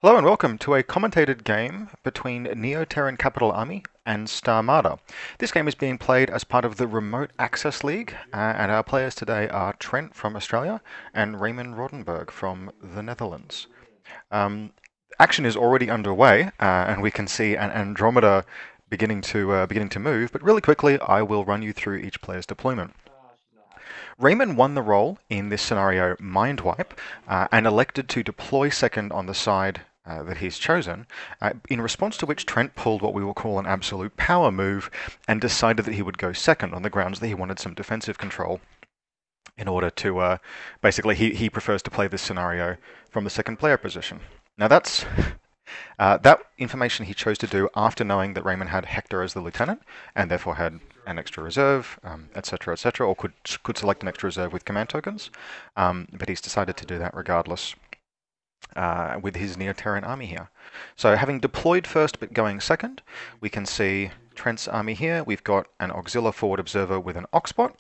Hello and welcome to a commentated game between Neo-Terran Capital Army and Starmada. This game is being played as part of the Remote Access League, and our players today are Trent from Australia and Raymond Rodenberg from the Netherlands. Um, Action is already underway, and we can see an Andromeda beginning to move. But really quickly, I will run you through each player's deployment. Raymond won the role in this scenario Mindwipe and elected to deploy second on the side that he's chosen, in response to which Trent pulled what we will call an absolute power move and decided that he would go second on the grounds that he wanted some defensive control in order to, basically, he prefers to play this scenario from the second player position. Now that information he chose to do after knowing that Raymond had Hector as the lieutenant and therefore had an extra reserve, etc., or could select an extra reserve with command tokens. But he's decided to do that regardless with his Neo-Terran army here. So having deployed first but going second, we can see Trent's army here. We've got an Auxilia forward observer with an Oxbot.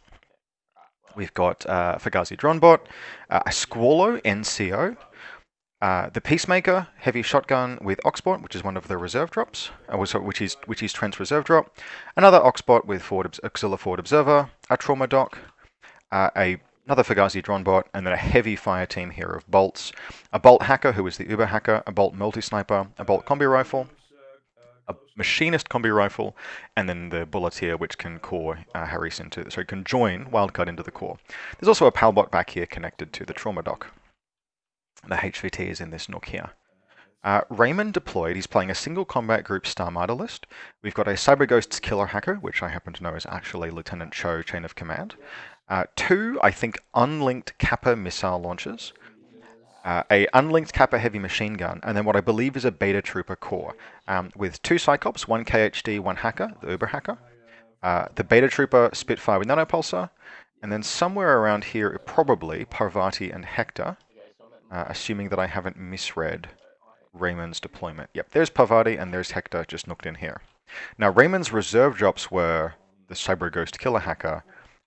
We've got Fugazi Dronbot, a Squallow NCO, the Peacemaker heavy shotgun with Oxbot, which is one of the reserve drops, which is Trent's reserve drop. Another Oxbot with Auxilia forward observer, a trauma dock, another Fugazi Dronbot, and then a heavy fire team here of bolts. A bolt hacker who is the Uber hacker, a bolt multi-sniper, a bolt combi rifle, a machinist combi rifle, and then the bulletier which can core Harris into, so it can join wildcard into the core. There's also a palbot back here connected to the trauma dock. The HVT is in this nook here. Raymond deployed. He's playing a single combat group Starmada list. We've got a Cyber Ghosts killer hacker, which I happen to know is actually Lieutenant Cho chain of command. Two, I think, unlinked Kappa missile launchers. A unlinked Kappa heavy machine gun, and then what I believe is a Beta Trooper core, with two Cyclops, one KHD, one hacker, the Uber hacker. The Beta Trooper Spitfire with nanopulsar, and then somewhere around here, probably Parvati and Hector. Assuming that I haven't misread Raymond's deployment. Yep, there's Parvati and there's Hector just nooked in here. Now, Raymond's reserve drops were the Cyber Ghost Killer Hacker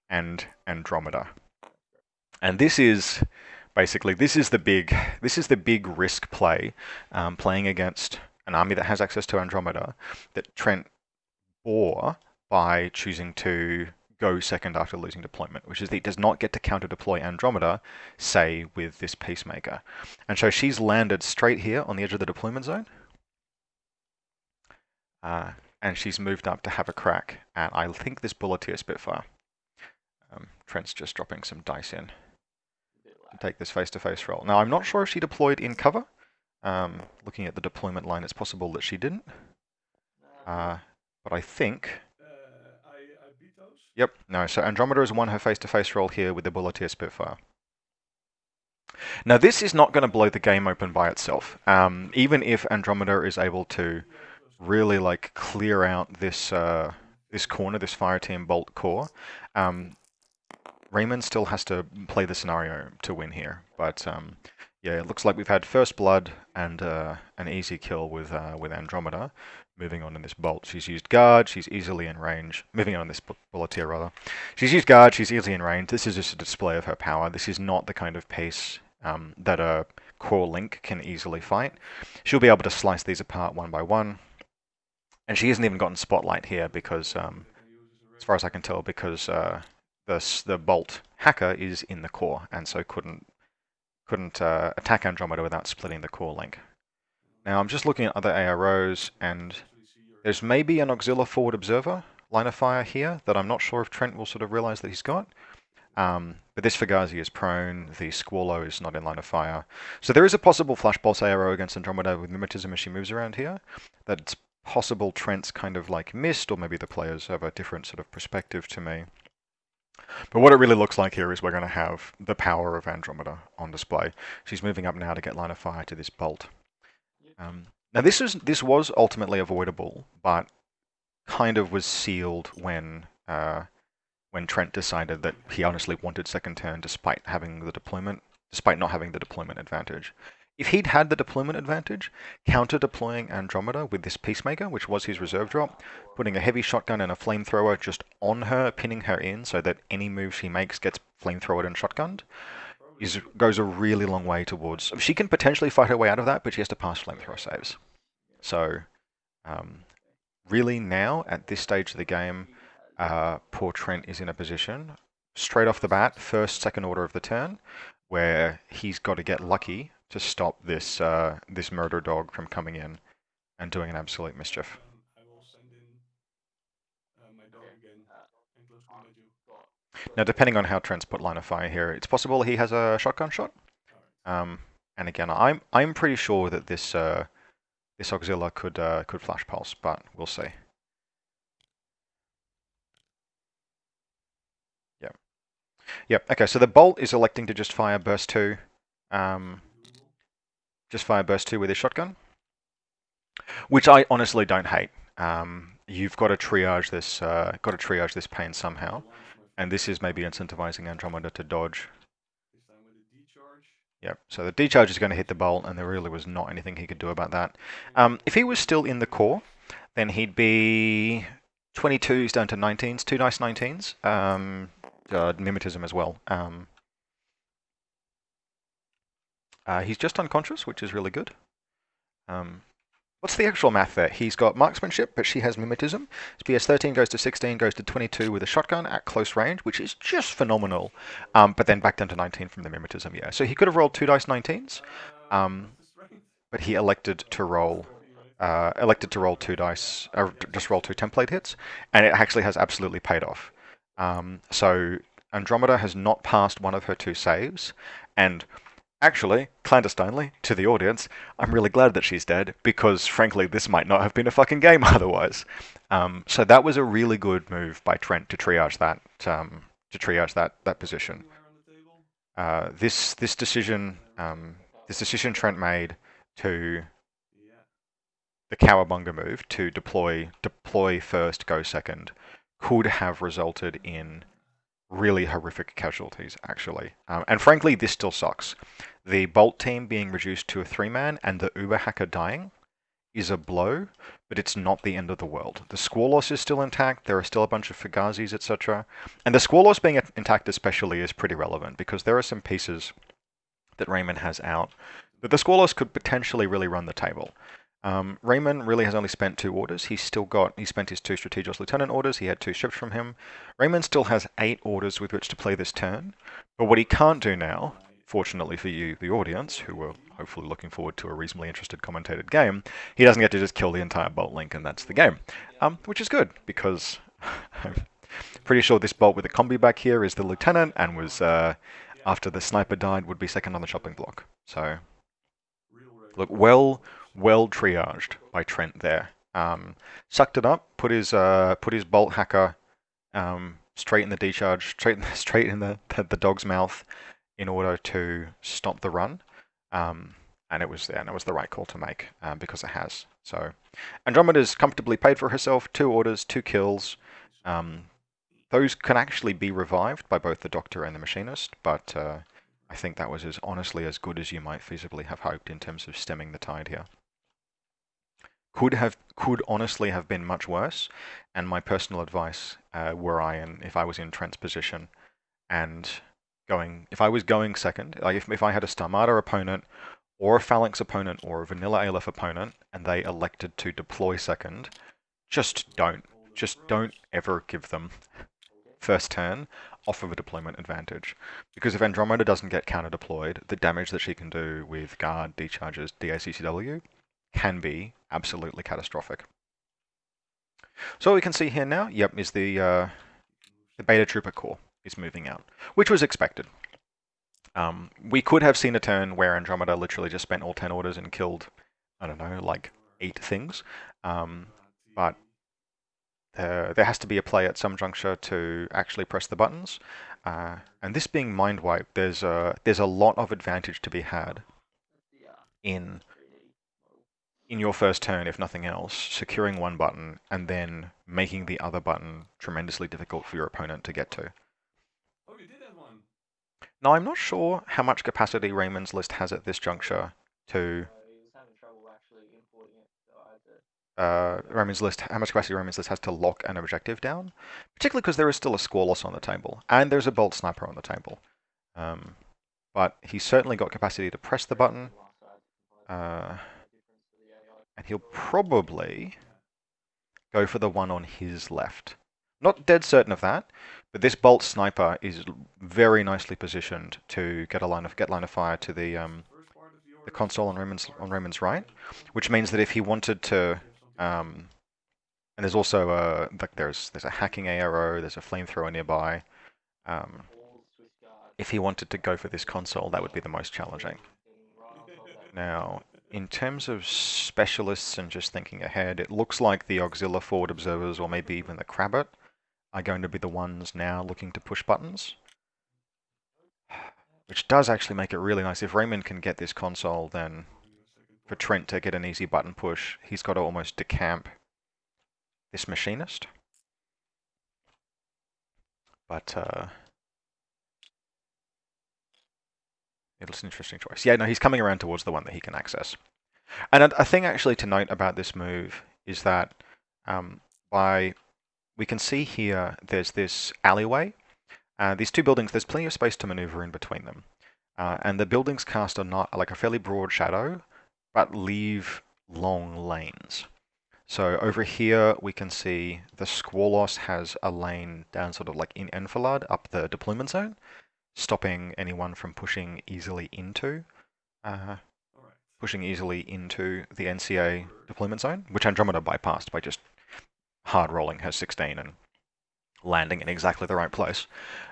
and Andromeda. And this is basically the big risk play, playing against an army that has access to Andromeda that Trent bore by choosing to go second after losing deployment, which is that he does not get to counter-deploy Andromeda, say, with this Peacemaker. And so she's landed straight here on the edge of the deployment zone. And she's moved up to have a crack at, I think, this Bulletier Spitfire. Trent's just dropping some dice in to take this face-to-face roll. Now, I'm not sure if she deployed in cover. Looking at the deployment line, it's possible that she didn't. But I think... Yep, no, so Andromeda has won her face-to-face roll here with the Bulletier Spitfire. Now this is not going to blow the game open by itself. Even if Andromeda is able to really clear out this this corner, this fire team bolt core, Raymond still has to play the scenario to win here. But yeah, it looks like we've had first blood and an easy kill with Andromeda. Moving on in this bolt, she's used guard, she's easily in range. Moving on in this bulletier, rather. She's used guard, she's easily in range. This is just a display of her power. This is not the kind of pace that a core link can easily fight. She'll be able to slice these apart one by one. And she hasn't even gotten spotlight here because, as far as I can tell, because the bolt hacker is in the core and so couldn't attack Andromeda without splitting the core link. Now I'm just looking at other AROs, and there's maybe an Auxilia forward observer line of fire here that I'm not sure if Trent will sort of realize that he's got. But this Fugazi is prone, the Squallow is not in line of fire. So there is a possible Flashbolts ARO against Andromeda with Mimetism as she moves around here. That's possible Trent's kind of missed, or maybe the players have a different sort of perspective to me. But what it really looks like here is we're going to have the power of Andromeda on display. She's moving up now to get line of fire to this bolt. Now this was ultimately avoidable, but kind of was sealed when Trent decided that he honestly wanted second turn despite not having the deployment advantage. If he'd had the deployment advantage, counter-deploying Andromeda with this Peacemaker, which was his reserve drop, putting a heavy shotgun and a flamethrower just on her, pinning her in so that any move she makes gets flamethrowered and shotgunned, goes a really long way towards. She can potentially fight her way out of that, but she has to pass flamethrower saves. So really now at this stage of the game, poor Trent is in a position straight off the bat, first, second order of the turn, where he's got to get lucky to stop this this murder dog from coming in and doing an absolute mischief. I will send in my dog again and close combat you. Now, depending on how Trent's put line of fire here, it's possible he has a shotgun shot. Alright. And again, I'm pretty sure that this this auxiliary could flash pulse, but we'll see. Yep. Yep. Okay. So the bolt is electing to just fire burst 2. Just fire burst 2 with his shotgun, which I honestly don't hate. You've got to triage this pain somehow, and this is maybe incentivizing Andromeda to dodge. This time with a decharge. Yep, so the decharge is going to hit the bolt, and there really was not anything he could do about that. If he was still in the core, then he'd be 22s down to 19s, 2 dice 19s, mimetism as well. He's just unconscious, which is really good. What's the actual math there? He's got marksmanship, but she has mimetism. His PS 13 goes to 16, goes to 22 with a shotgun at close range, which is just phenomenal. But then back down to 19 from the mimetism, yeah. So he could have rolled 2 dice 19s, but he elected to roll 2 dice, or just roll 2 template hits, and it actually has absolutely paid off. So Andromeda has not passed one of her 2 saves, and actually, clandestinely, to the audience, I'm really glad that she's dead, because frankly, this might not have been a fucking game otherwise. So that was a really good move by Trent to triage that position. This decision Trent made to the cowabunga move to deploy first, go second, could have resulted in really horrific casualties, actually. And frankly, this still sucks. The Bolt team being reduced to a 3-man and the Uber hacker dying is a blow, but it's not the end of the world. The Squall Loss is still intact, there are still a bunch of Fugazis, etc. And the Squall Loss being intact especially is pretty relevant, because there are some pieces that Raymond has out that the Squall Loss could potentially really run the table. Raymond really has only spent 2 orders. He spent his 2 Strategos Lieutenant orders. He had 2 ships from him. Raymond still has 8 orders with which to play this turn. But what he can't do now, fortunately for you, the audience, who are hopefully looking forward to a reasonably interested commentated game, he doesn't get to just kill the entire bolt link, and that's the game. Which is good, because I'm pretty sure this bolt with a combi back here is the Lieutenant, and was, after the sniper died, would be second on the chopping block. So, look, well triaged by Trent there. Sucked it up, put his bolt hacker straight in the decharge, straight in the dog's mouth, in order to stop the run. And it was the right call to make, because it has. So Andromeda's comfortably paid for herself. 2 orders, 2 kills. Those can actually be revived by both the Doctor and the Machinist, but I think that was honestly as good as you might feasibly have hoped in terms of stemming the tide here. Could honestly have been much worse, and my personal advice, if I was in Trent's position, and if I was going second, like if I had a Starmada opponent, or a Phalanx opponent, or a vanilla ALF opponent, and they elected to deploy second, just don't ever give them first turn off of a deployment advantage. Because if Andromeda doesn't get counter-deployed, the damage that she can do with guard, decharges, DACCW can be absolutely catastrophic. So what we can see here now, yep, is the Beta Trooper core is moving out, which was expected. We could have seen a turn where Andromeda literally just spent all 10 orders and killed, I don't know, like 8 things. But there has to be a play at some juncture to actually press the buttons. And this being Mindwipe, there's a lot of advantage to be had in your first turn, if nothing else, securing one button and then making the other button tremendously difficult for your opponent to get to. Oh, you did that one. Now, I'm not sure how much capacity Raymond's list has at this juncture to... Raymond's list, how much capacity Raymond's list has to lock an objective down, particularly because there is still a Squall Loss on the table, and there's a Bolt Sniper on the table. but he's certainly got capacity to press the button, and he'll probably go for the one on his left. Not dead certain of that, but this bolt sniper is very nicely positioned to get line of fire to the console on Raymond's right, which means that if he wanted to, and there's also there's a hacking arrow, there's a flamethrower nearby. If he wanted to go for this console, that would be the most challenging. Now, in terms of specialists and just thinking ahead, it looks like the auxiliary forward observers, or maybe even the Crabbit, are going to be the ones now looking to push buttons. Which does actually make it really nice. If Raymond can get this console, then for Trent to get an easy button push, he's got to almost decamp this machinist. But it's an interesting choice. Yeah, no, he's coming around towards the one that he can access. And a thing actually to note about this move is that we can see here there's this alleyway. These two buildings, there's plenty of space to maneuver in between them. And the buildings cast a fairly broad shadow, but leave long lanes. So over here we can see the Squalos has a lane down sort of like in enfilade up the deployment zone, stopping anyone from pushing easily into the NCA deployment zone, which Andromeda bypassed by just hard rolling her 16 and landing in exactly the right place.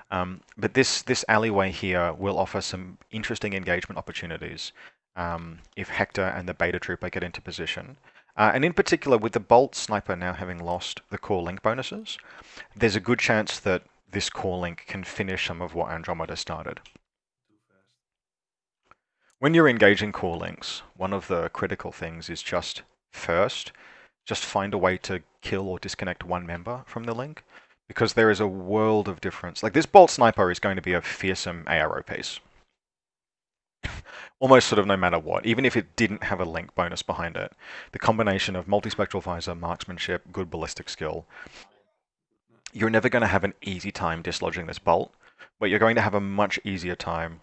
But this alleyway here will offer some interesting engagement opportunities if Hector and the Beta Trooper get into position. And in particular, with the Bolt Sniper now having lost the core link bonuses, there's a good chance that this core link can finish some of what Andromeda started. When you're engaging core links, one of the critical things is just find a way to kill or disconnect one member from the link, because there is a world of difference. Like, this Bolt Sniper is going to be a fearsome ARO piece. Almost sort of no matter what, even if it didn't have a link bonus behind it. The combination of multispectral visor, marksmanship, good ballistic skill, you're never going to have an easy time dislodging this bolt, but you're going to have a much easier time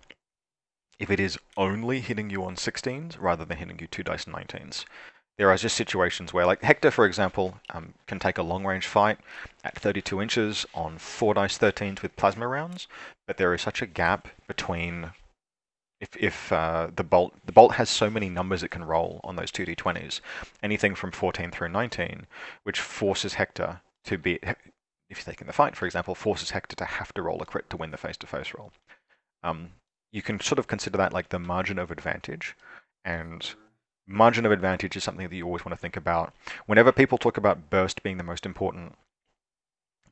if it is only hitting you on 16s rather than hitting you 2 dice 19s. There are just situations where, like Hector, for example, can take a long-range fight at 32 inches on 4 dice 13s with plasma rounds, but there is such a gap between if the bolt has so many numbers it can roll on those 2d20s, anything from 14 through 19, which forces Hector to be, if you're taking the fight, for example, forces Hector to have to roll a crit to win the face-to-face roll. You can sort of consider that like the margin of advantage, and margin of advantage is something that you always want to think about. Whenever people talk about burst being the most important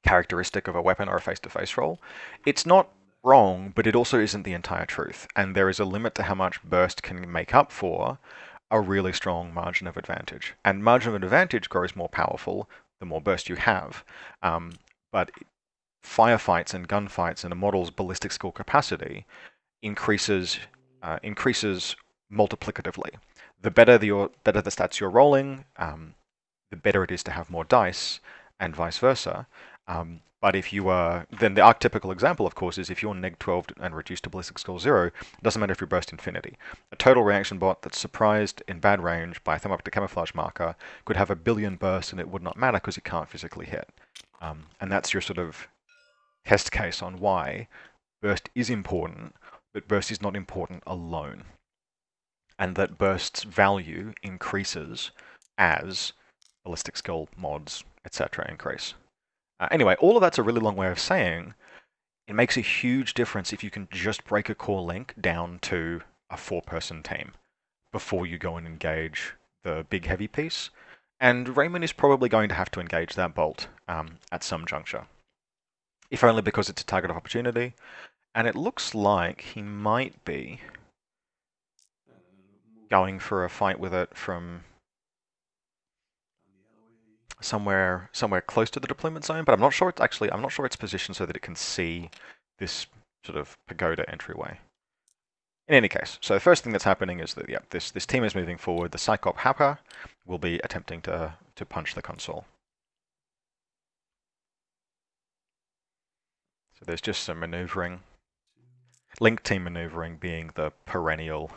characteristic of a weapon or a face-to-face roll, it's not wrong, but it also isn't the entire truth. And there is a limit to how much burst can make up for a really strong margin of advantage. And margin of advantage grows more powerful the more burst you have. But firefights and gunfights and a model's ballistic skill capacity increases multiplicatively. The better the stats you're rolling, the better it is to have more dice, and vice versa. But if you are, then the archetypical example, of course, is if you're neg 12 and reduced to ballistic skill 0, it doesn't matter if you burst infinity. A total reaction bot that's surprised in bad range by a thermoptic camouflage marker could have a billion bursts and it would not matter because it can't physically hit. And that's your sort of test case on why burst is important, but burst is not important alone. And that burst's value increases as ballistic skill mods, etc. increase. Anyway, all of that's a really long way of saying it makes a huge difference if you can just break a core link down to a 4-person team before you go and engage the big heavy piece. And Raymond is probably going to have to engage that bolt at some juncture, if only because it's a target of opportunity. And it looks like he might be going for a fight with it from somewhere close to the deployment zone, but I'm not sure it's positioned so that it can see this sort of pagoda entryway. In any case, so the first thing that's happening is that this team is moving forward. The Psychop hacker will be attempting to punch the console. So there's just some maneuvering. link team maneuvering being the perennial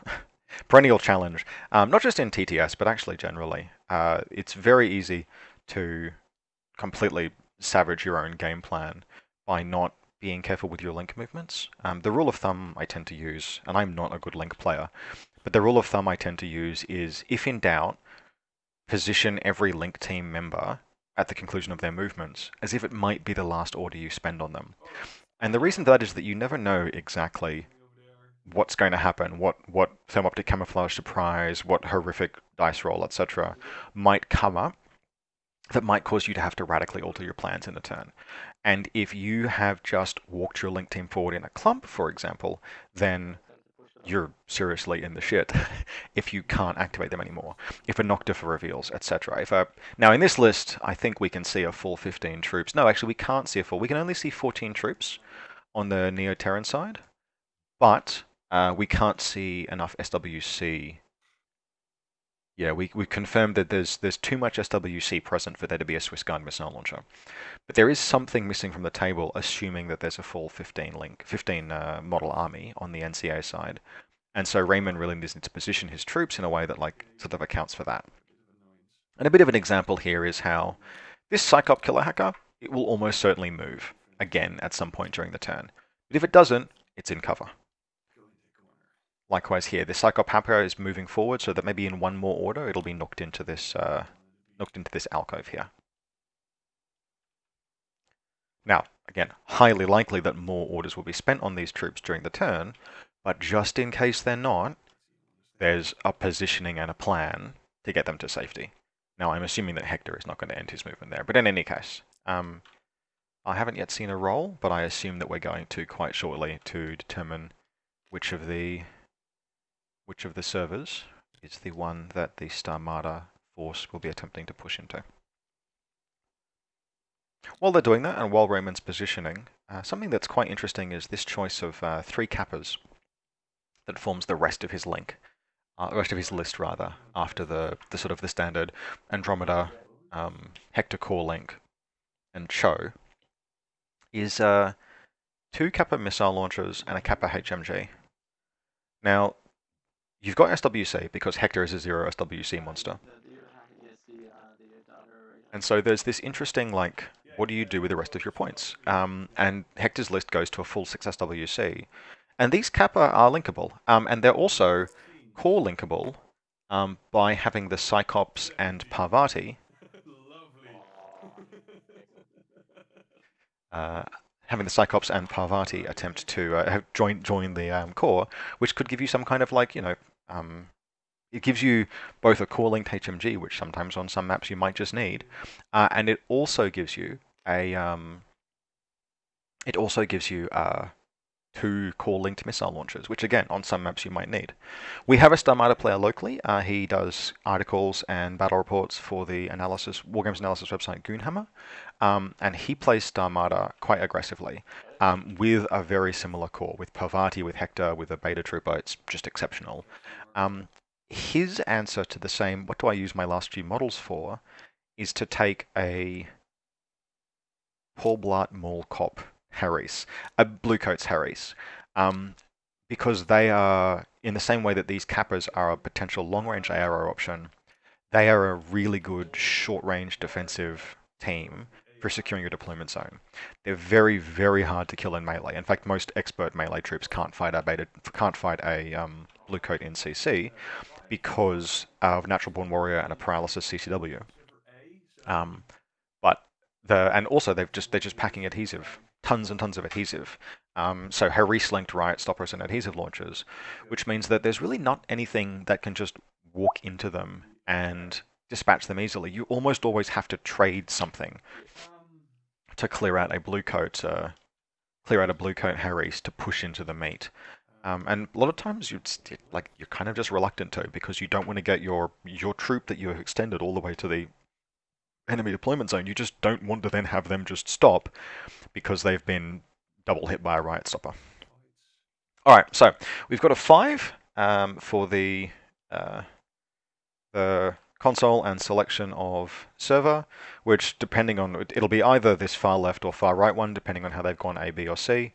challenge, not just in TTS but actually generally. It's very easy to completely savage your own game plan by not being careful with your link movements. The rule of thumb I tend to use, and I'm not a good link player, but the rule of thumb I tend to use is, if in doubt, position every link team member at the conclusion of their movements as if it might be the last order you spend on them. And the reason for that is that you never know exactly what's going to happen, what thermoptic camouflage surprise, what horrific dice roll, etc. might come up that might cause you to have to radically alter your plans in a turn. And if you have just walked your link team forward in a clump, for example, then you're seriously in the shit if you can't activate them anymore. If a Noctifer reveals, etc. Now in this list, I think we can see a full 15 troops. No, actually we can't see a full. We can only see 14 troops on the Neo-Terran side, but we can't see enough SWC. Yeah, we confirmed that there's too much SWC present for there to be a Swiss Guard missile launcher. But there is something missing from the table, assuming that there's a full 15 model army on the NCA side. And so Raymond really needs to position his troops in a way that sort of accounts for that. And a bit of an example here is how this Psychop Killer Hacker, it will almost certainly move again at some point during the turn. But if it doesn't, it's in cover. Likewise here, the Psychop Hacker is moving forward so that maybe in one more order it'll be knocked into this alcove here. Now, again, highly likely that more orders will be spent on these troops during the turn, but just in case they're not, there's a positioning and a plan to get them to safety. Now, I'm assuming that Hector is not going to end his movement there, but in any case, I haven't yet seen a roll, but I assume that we're going to quite shortly to determine which of the servers is the one that the Starmada force will be attempting to push into. While they're doing that, and while Raymond's positioning, something that's quite interesting is this choice of 3 Kappas that forms the rest of his link, rest of his list rather, after the sort of the standard Andromeda, Hector core link, and Cho, is 2 Kappa missile launchers and a Kappa HMG. Now, you've got SWC because Hector is a 0 SWC monster. And so there's this interesting, what do you do with the rest of your points? And Hector's list goes to a full 6 SWC. And these Kappa are linkable. And they're also core linkable by having the Cyclops and Parvati. Having the Cyclops and Parvati attempt to join the core, which could give you some kind of it gives you both a core linked HMG, which sometimes on some maps you might just need, and it also gives you a 2 core linked missile launchers, which again on some maps you might need. We have a Starmada player locally. He does articles and battle reports for the Wargames analysis website Goonhammer, and he plays Starmada quite aggressively with a very similar core, with Parvati, with Hector, with a beta trooper. It's just exceptional. His answer to the same, what do I use my last few models for, is to take a Paul Blart Mall Cop Harris, a Bluecoats Harris, because they are, in the same way that these Kappas are a potential long-range ARO option, they are a really good short-range defensive team for securing your deployment zone. They're very, very hard to kill in melee. In fact, most expert melee troops can't fight a Bluecoat in CC because of Natural Born Warrior and a Paralysis CCW. And also they're just packing adhesive, tons and tons of adhesive. So Harris linked Riot Stoppers and adhesive launchers, which means that there's really not anything that can just walk into them and dispatch them easily. You almost always have to trade something to clear out a Bluecoat Harris to push into the meat. And a lot of times you're kind of just reluctant to, because you don't want to get your troop that you have extended all the way to the enemy deployment zone. You just don't want to then have them just stop because they've been double hit by a Riot Stopper. All right, so we've got a 5 for the console and selection of server, which depending on, it'll be either this far left or far right one, depending on how they've gone A, B, or C.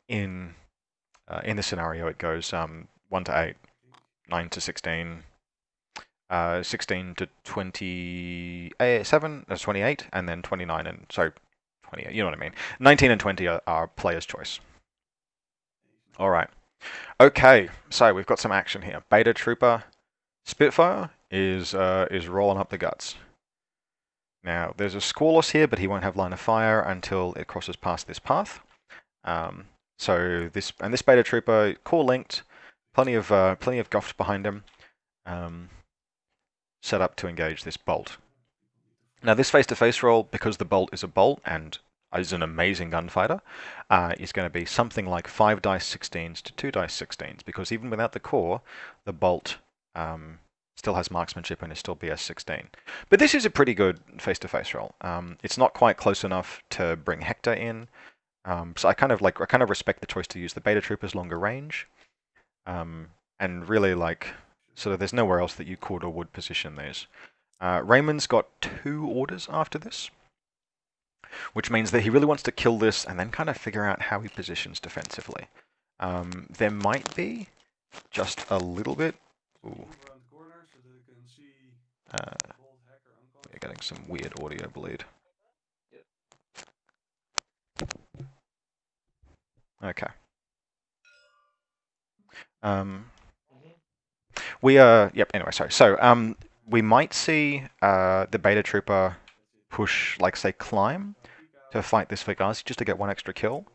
In In this scenario, it goes 1 to 8, 9 to 16, 16 to 27, that's 28, and then 29 and, sorry, 28, you know what I mean. 19 and 20 are player's choice. All right. Okay, so we've got some action here. Beta Trooper Spitfire is rolling up the guts. Now, there's a Squalus here, but he won't have line of fire until it crosses past this path. So this Beta Trooper core linked, plenty of guffs behind him, set up to engage this bolt. Now, this face-to-face roll, because the bolt is a bolt and is an amazing gunfighter, is going to be something like 5 dice 16s to 2 dice 16s, because even without the core, the bolt still has marksmanship and is still BS 16. But this is a pretty good face-to-face roll. It's not quite close enough to bring Hector in, so I kind of respect the choice to use the Beta Trooper's longer range, and really sort of there's nowhere else that you could or would position these. Raymond's got 2 orders after this, which means that he really wants to kill this and then kind of figure out how he positions defensively. There might be just a little bit. Ooh. We're getting some weird audio bleed. Okay. We are. Yep. Anyway, sorry. So we might see the Beta Trooper push, like say, climb to fight this Fugazi just to get 1 extra kill.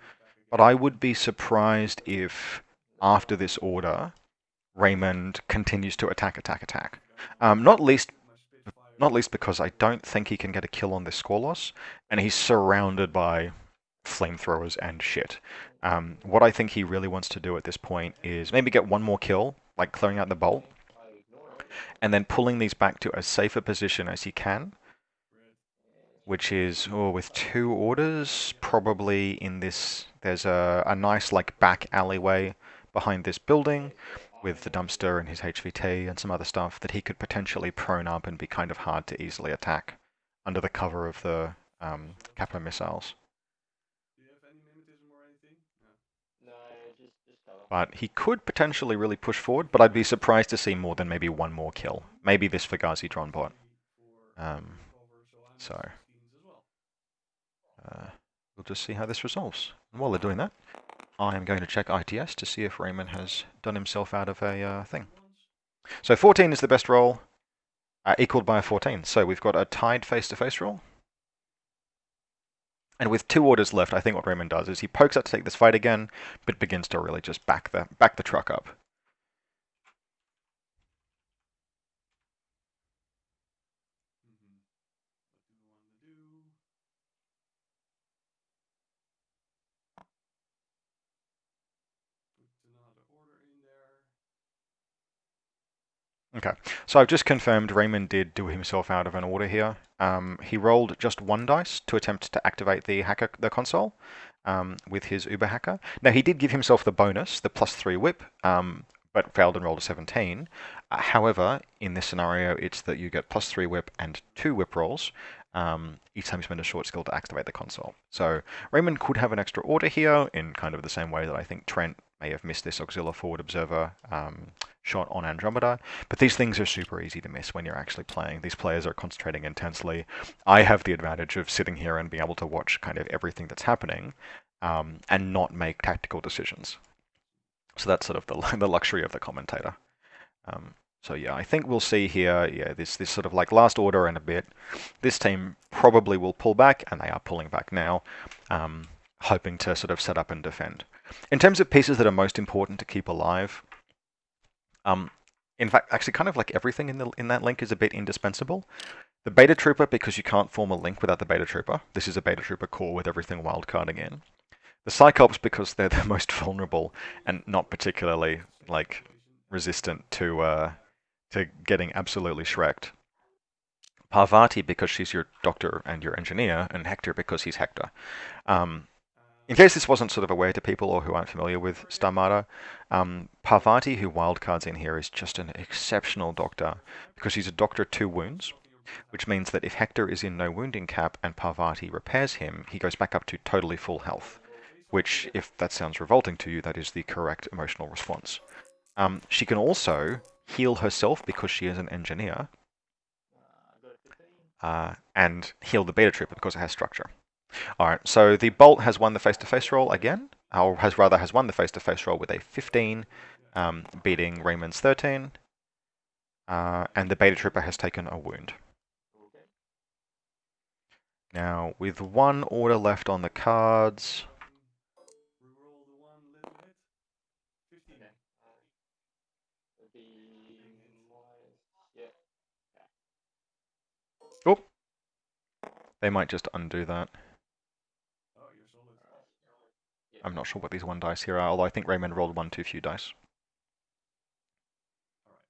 But I would be surprised if after this order, Raymond continues to attack. Not least because I don't think he can get a kill on this Squalus, and he's surrounded by flamethrowers and shit. What I think he really wants to do at this point is maybe get 1 more kill, like clearing out the bolt, and then pulling these back to as safe a position as he can, which is, with 2 orders, probably in this, there's a nice back alleyway behind this building with the dumpster and his HVT and some other stuff that he could potentially prone up and be kind of hard to easily attack under the cover of the Capo missiles. But he could potentially really push forward, but I'd be surprised to see more than maybe 1 more kill. Maybe this Fugazi drone bot. We'll just see how this resolves. And while they're doing that, I am going to check ITS to see if Raymond has done himself out of a thing. So 14 is the best roll, equaled by a 14. So we've got a tied face-to-face roll. And with 2 orders left, I think what Raymond does is he pokes out to take this fight again, but begins to really just back the truck up. Okay, so I've just confirmed Raymond did do himself out of an order here. He rolled just 1 dice to attempt to activate the console with his Uber hacker. Now he did give himself the bonus, the +3 whip, but failed and rolled a 17. However, in this scenario, it's that you get +3 whip and 2 whip rolls each time you spend a short skill to activate the console. So Raymond could have an extra order here in kind of the same way that I think Trent may have missed this Auxiliary Forward Observer shot on Andromeda, but these things are super easy to miss when you're actually playing. These players are concentrating intensely. I have the advantage of sitting here and being able to watch kind of everything that's happening and not make tactical decisions. So that's sort of the luxury of the commentator. So yeah, I think we'll see here, this sort of last order and a bit. This team probably will pull back, and they are pulling back now, hoping to sort of set up and defend. In terms of pieces that are most important to keep alive, in fact, actually kind of everything in that link is a bit indispensable. The Beta Trooper, because you can't form a link without the Beta Trooper. This is a Beta Trooper core with everything wildcarding in. The Cyclops, because they're the most vulnerable and not particularly resistant to getting absolutely shreked. Parvati, because she's your doctor and your engineer, and Hector, because he's Hector. In case this wasn't sort of aware to people or who aren't familiar with Starmada, Parvati, who wildcards in here, is just an exceptional doctor because she's a doctor 2 wounds, which means that if Hector is in no wounding cap and Parvati repairs him, he goes back up to totally full health. which, if that sounds revolting to you, that is the correct emotional response. She can also heal herself because she is an engineer, and heal the beta trooper because it has structure. Alright, so the Bolt has won the face-to-face roll again, or has won the face-to-face roll with a 15, beating Raymond's 13, and the beta trooper has taken a wound. Now, with one order left on the cards, Reroll the one little hit. 15. oh, they might just undo that. Oh, you're solid. I'm not sure what these one dice here are, although I think Raymond rolled one too few dice. Alright.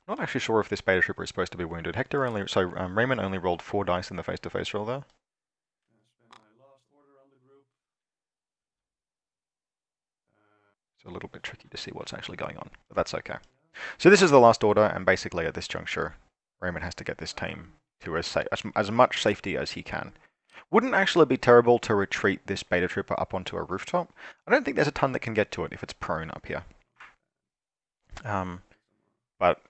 Not actually sure if this beta trooper is supposed to be wounded. Raymond only rolled 4 dice in the face-to-face roll there. Spend my last order on the group. It's a little bit tricky to see what's actually going on, but that's okay. So this is the last order, and basically at this juncture, Raymond has to get this team to as much safety as he can. Wouldn't actually be terrible to retreat this beta trooper up onto a rooftop. I don't think there's a ton that can get to it if it's prone up here. But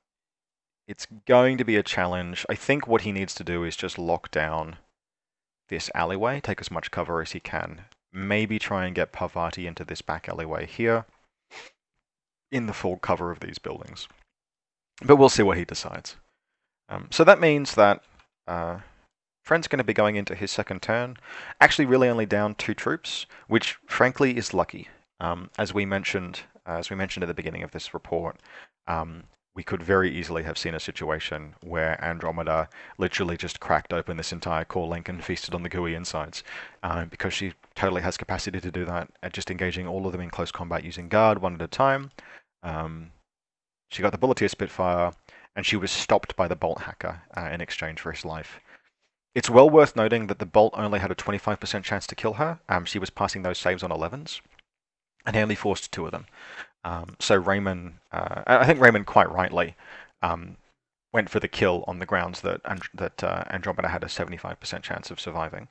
it's going to be a challenge. I think what he needs to do is just lock down this alleyway, take as much cover as he can. Maybe try and get Parvati into this back alleyway here in the full cover of these buildings. But we'll see what he decides. So that means that Trent's going to be going into his second turn, actually really only down 2 troops, which frankly is lucky. As we mentioned at the beginning of this report, we could very easily have seen a situation where Andromeda literally just cracked open this entire core link and feasted on the gooey insides, because she totally has capacity to do that, at just engaging all of them in close combat using guard one at a time. She got the Bulleteer Spitfire, and she was stopped by the Bolt hacker in exchange for his life. It's well worth noting that the Bolt only had a 25% chance to kill her. She was passing those saves on 11s, and he only forced 2 of them. So Raymond, I think Raymond quite rightly, went for the kill on the grounds that Andromeda had a 75% chance of surviving.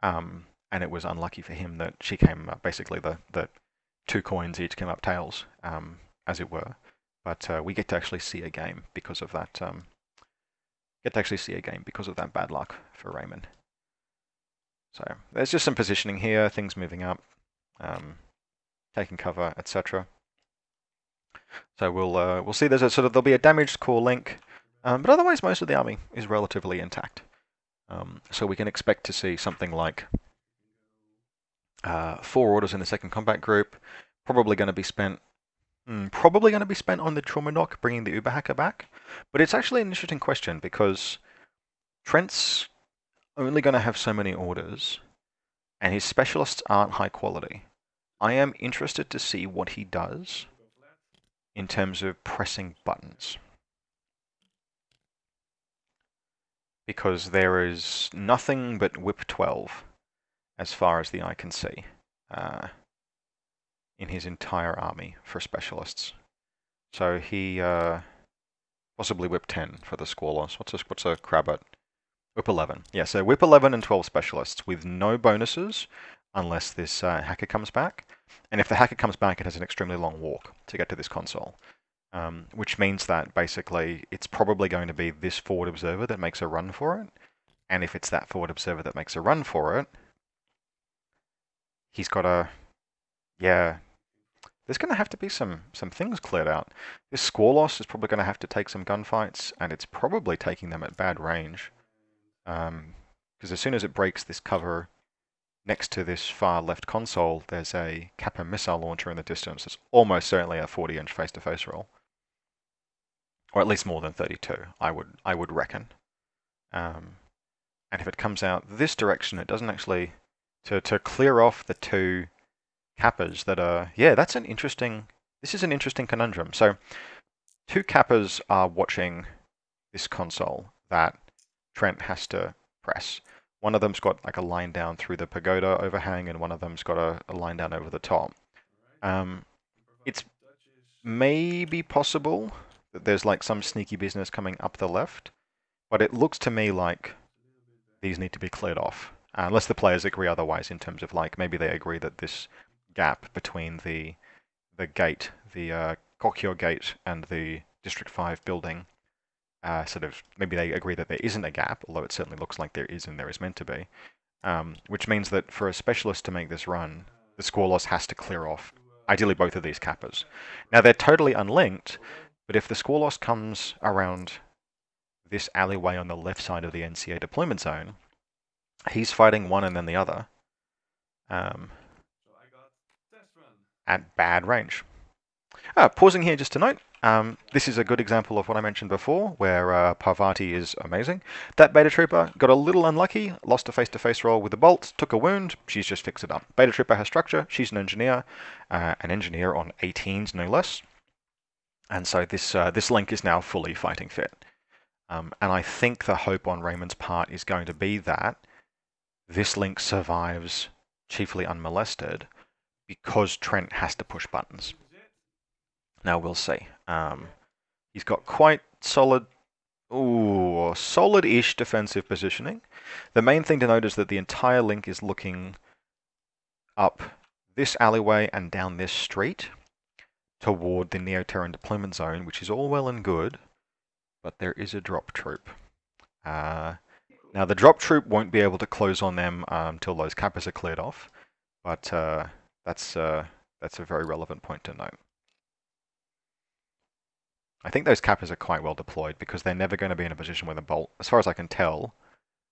And it was unlucky for him that she came up, basically the 2 coins each came up tails, as it were. But we get to actually see a game because of that. Bad luck for Raymond. So there's just some positioning here, things moving up, taking cover, etc. So we'll see. There'll be a damaged core link, but otherwise most of the army is relatively intact. So we can expect to see something like 4 orders in the second combat group, probably going to be spent on the trauma knock, bringing the Uber hacker back. But it's actually an interesting question because Trent's only going to have so many orders, and his specialists aren't high quality. I am interested to see what he does in terms of pressing buttons, because there is nothing but whip 12 as far as the eye can see in his entire army for specialists. So he possibly whip 10 for the squallers. What's a Crabbit? Whip 11. Yeah, so whip 11 and 12 specialists with no bonuses unless this hacker comes back. And if the hacker comes back, it has an extremely long walk to get to this console. Which means that basically it's probably going to be this forward observer that makes a run for it. And if it's that forward observer that makes a run for it, he's got to, yeah, there's going to have to be some things cleared out. This Squallos is probably going to have to take some gunfights, and it's probably taking them at bad range. Because as soon as it breaks this cover next to this far left console, there's a Kappa missile launcher in the distance. It's almost certainly a 40-inch face-to-face roll. Or at least more than 32, I would reckon. And if it comes out this direction, it doesn't actually... To clear off the 2 Kappas that are... Yeah, this is an interesting conundrum. So 2 Kappas are watching this console that Trent has to press. One of them's got like a line down through the pagoda overhang, and one of them's got a line down over the top. It's maybe possible that there's like some sneaky business coming up the left, but it looks to me like these need to be cleared off. unless the players agree otherwise in terms of like maybe they agree that this gap between the gate, the Kokyo gate and the District 5 building, sort of maybe they agree that there isn't a gap, although it certainly looks like there is and there is meant to be, which means that for a specialist to make this run, the score loss has to clear off ideally both of these kappas. Now they're totally unlinked, but if the score loss comes around this alleyway on the left side of the NCA deployment zone, he's fighting one and then the other at bad range. Pausing here just to note, this is a good example of what I mentioned before, where Parvati is amazing. That Beta Trooper got a little unlucky, lost a face-to-face roll with a bolt, took a wound, she's just fixed it up. Beta Trooper has structure, she's an engineer on 18s no less. And so this link is now fully fighting fit. And I think the hope on Raymond's part is going to be that this link survives chiefly unmolested because Trent has to push buttons. Now we'll see. He's got quite solid, solid-ish defensive positioning. The main thing to note is that the entire link is looking up this alleyway and down this street toward the Neo-Terran deployment zone, which is all well and good, but there is a drop troop. Now the drop troop won't be able to close on them until those kappas are cleared off, but that's a very relevant point to note. I think those kappas are quite well deployed because they're never going to be in a position where the bolt, as far as I can tell,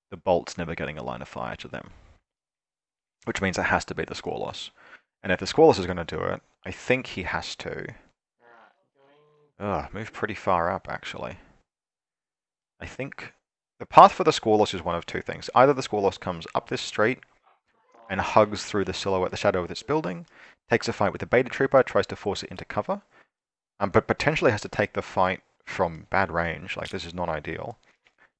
the bolt's never getting a line of fire to them. Which means it has to be the score loss. And if the score loss is going to do it, I think he has to move pretty far up, actually. I think the path for the score loss is one of two things. Either the score loss comes up this street and hugs through the silhouette, the shadow of this building, takes a fight with the Beta Trooper, tries to force it into cover, but potentially has to take the fight from bad range, like this is not ideal,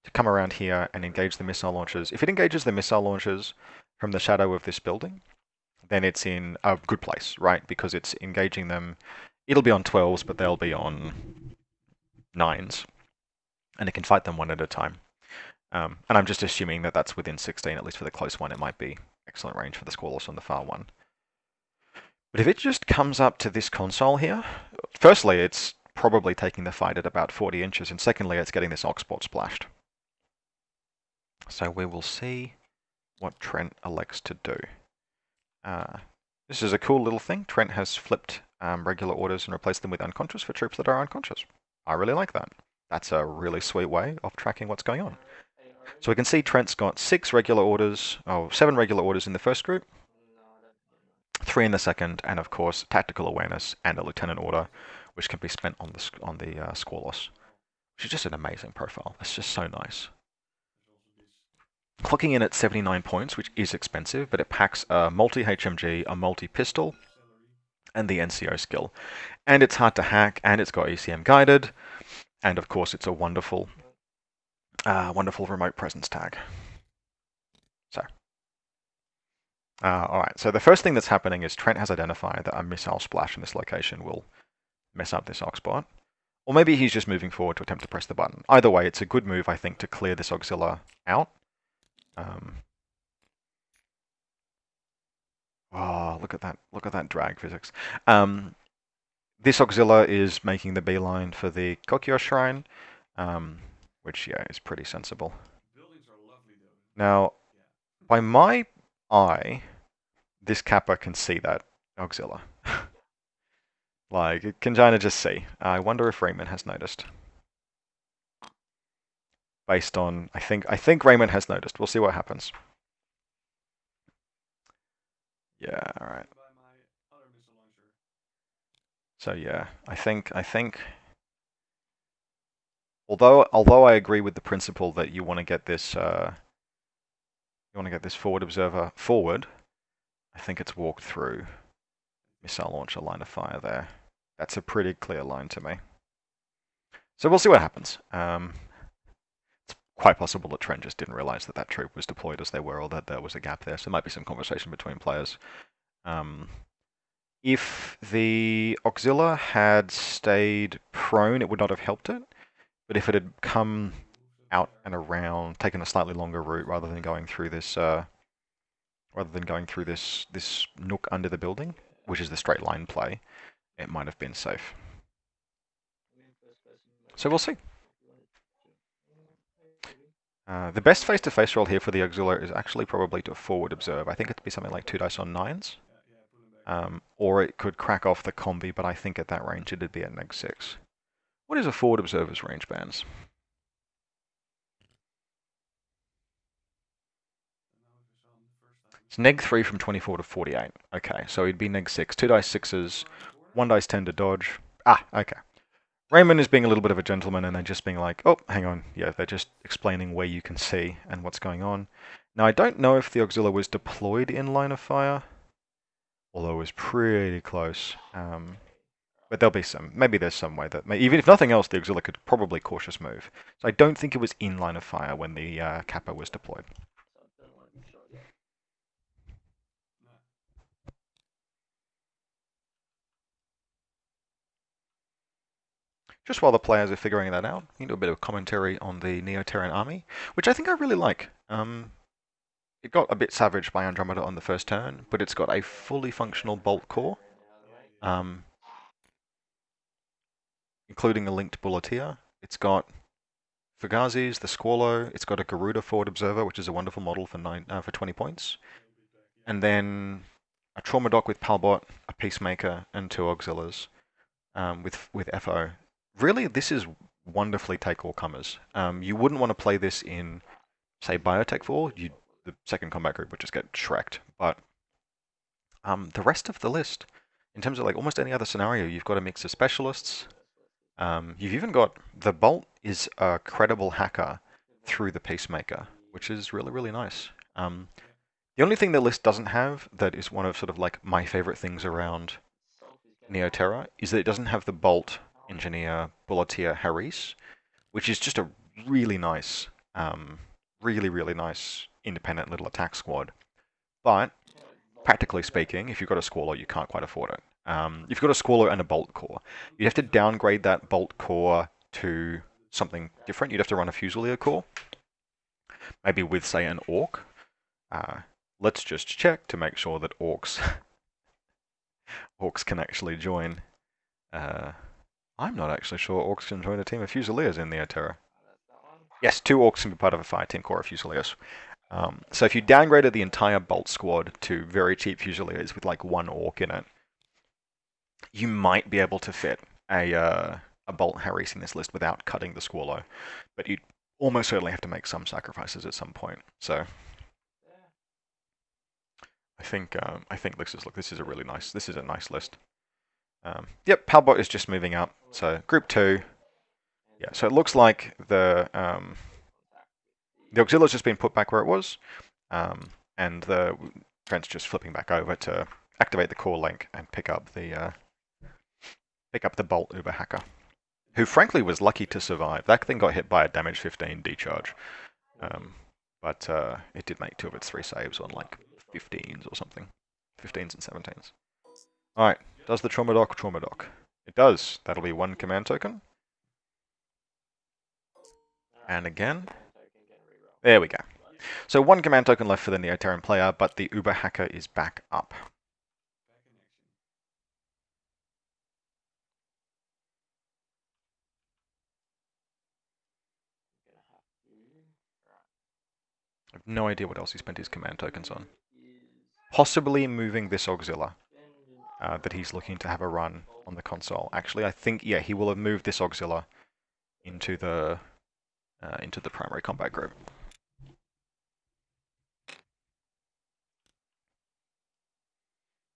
to come around here and engage the missile launchers. If it engages the missile launchers from the shadow of this building, then it's in a good place, right? Because it's engaging them. It'll be on 12s, but they'll be on 9s. And it can fight them one at a time. And I'm just assuming that that's within 16, at least for the close one. It might be excellent range for the score loss on the far one. But if it just comes up to this console here, firstly, it's probably taking the fight at about 40 inches, and secondly, it's getting this Oxport splashed. So we will see what Trent elects to do. This is a cool little thing. Trent has flipped regular orders and replaced them with unconscious for troops that are unconscious. I really like that. That's a really sweet way of tracking what's going on. So we can see Trent's got 7 regular orders in the first group, 3 in the second, and of course tactical awareness and a lieutenant order, which can be spent on the score loss, which is just an amazing profile. It's just so nice. Clocking in at 79 points, which is expensive, but it packs a multi-HMG, a multi-pistol, and the NCO skill. And it's hard to hack, and it's got ECM guided, and of course it's a wonderful, wonderful remote presence tag. So. Alright, so the first thing that's happening is Trent has identified that a missile splash in this location will mess up this Oxbot. Or maybe he's just moving forward to attempt to press the button. Either way, it's a good move, I think, to clear this Auxilia out. Oh, look at that drag physics. This Auxilia is making the beeline for the Kokyo Shrine, which, yeah, is pretty sensible. Now, by my eye, this Kappa can see that Auxilia. Like, it can kind of just see. I wonder if Raymond has noticed. Based on, I think Raymond has noticed. We'll see what happens. Yeah, alright. So yeah, I think although I agree with the principle that you want to get this forward observer forward, I think it's walked through missile launcher line of fire there. That's a pretty clear line to me. So we'll see what happens. It's quite possible that Trent just didn't realize that that troop was deployed as they were, or that there was a gap there. So there might be some conversation between players. If the Auxilia had stayed prone, it would not have helped it. But if it had come out and around, taken a slightly longer route rather than going through this rather than going through this nook under the building, which is the straight line play, it might have been safe. So we'll see. The best face-to-face roll here for the auxiliary is actually probably to forward observe. I think it'd be something like 2 dice on 9s. Or it could crack off the combi, but I think at that range it'd be at -6. What is a forward observer's range bands? It's -3 from 24 to 48. Okay, so he'd be -6. 2 dice 6s, 1 dice 10 to dodge. Ah, okay. Raymond is being a little bit of a gentleman and they're just being like, oh, hang on. Yeah, they're just explaining where you can see and what's going on. Now, I don't know if the auxiliary was deployed in line of fire, although it was pretty close. But there'll be maybe there's some way that, even if nothing else, the auxiliary could probably cautious move. So I don't think it was in line of fire when the Kappa was deployed. Just while the players are figuring that out, you can do a bit of commentary on the Neo-Terran army, which I think I really like. It got a bit savaged by Andromeda on the first turn, but it's got a fully functional bolt core, including a linked bulleteer. It's got Fugazis, the Squallow. It's got a Garuda forward observer, which is a wonderful model for 20 points, and then a trauma dock with Palbot, a Peacemaker, and 2 auxiliaries with FO. Really, this is wonderfully take all comers. You wouldn't want to play this in, say, Biotech 4. The second combat group would just get shreked. But the rest of the list, in terms of like almost any other scenario, you've got a mix of specialists. You've even got the Bolt is a credible hacker through the Peacemaker, which is really, really nice. The only thing the list doesn't have that is one of sort of like my favorite things around Neoterra is that it doesn't have the Bolt, Engineer, Bulleteer, Harris, which is just a really nice, really, really nice independent little attack squad. But practically speaking, if you've got a Squallow, you can't quite afford it. If you've got a Squallow and a Bolt core, you'd have to downgrade that Bolt core to something different. You'd have to run a Fusilier core, maybe with, say, an Orc. Let's just check to make sure that Orcs can actually join. I'm not actually sure Orcs can join a team of Fusiliers in Neoterra. Yes, 2 Orcs can be part of a fire team core of Fusiliers. So if you downgraded the entire Bolt squad to very cheap Fusiliers with like 1 Orc in it, you might be able to fit a Bolt Harris in this list without cutting the Squallow. But you'd almost certainly have to make some sacrifices at some point. So I think this is a really nice. This is a nice list. Yep, Palbot is just moving up. So group 2. Yeah, so it looks like the auxiliary's just been put back where it was, and the Trent's just flipping back over to activate the core link and pick up the Bolt Uber hacker, who frankly was lucky to survive. That thing got hit by a damage 15 decharge, but it did make 2 of its 3 saves on like 15s or something, 15s and 17s. All right, does the trauma dock? It does. That'll be 1 command token. And again, there we go. So 1 command token left for the Neoterran player, but the Uber hacker is back up. I have no idea what else he spent his command tokens on. Possibly moving this auxiliary that he's looking to have a run on the console. Actually, I think, yeah, he will have moved this auxiliary into the primary combat group.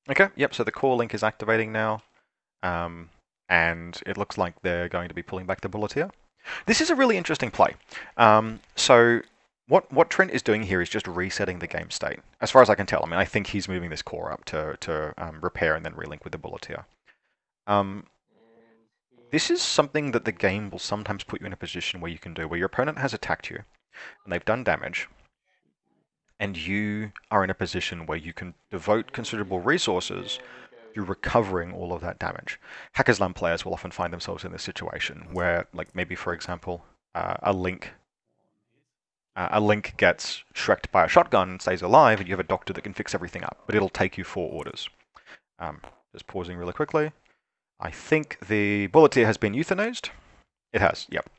Okay, yep, so the core link is activating now, and it looks like they're going to be pulling back the bulleteer. This is a really interesting play. So what Trent is doing here is just resetting the game state, as far as I can tell. I mean, I think he's moving this core up to repair and then relink with the bulleteer. This is something that the game will sometimes put you in a position where you can do, where your opponent has attacked you, and they've done damage, and you are in a position where you can devote considerable resources to recovering all of that damage. Hackers Land players will often find themselves in this situation where, like maybe for example, a link A Link gets shreked by a shotgun and stays alive, and you have a doctor that can fix everything up, but it'll take you 4 orders. Just pausing really quickly. I think the Bulletier has been euthanized. It has, yep.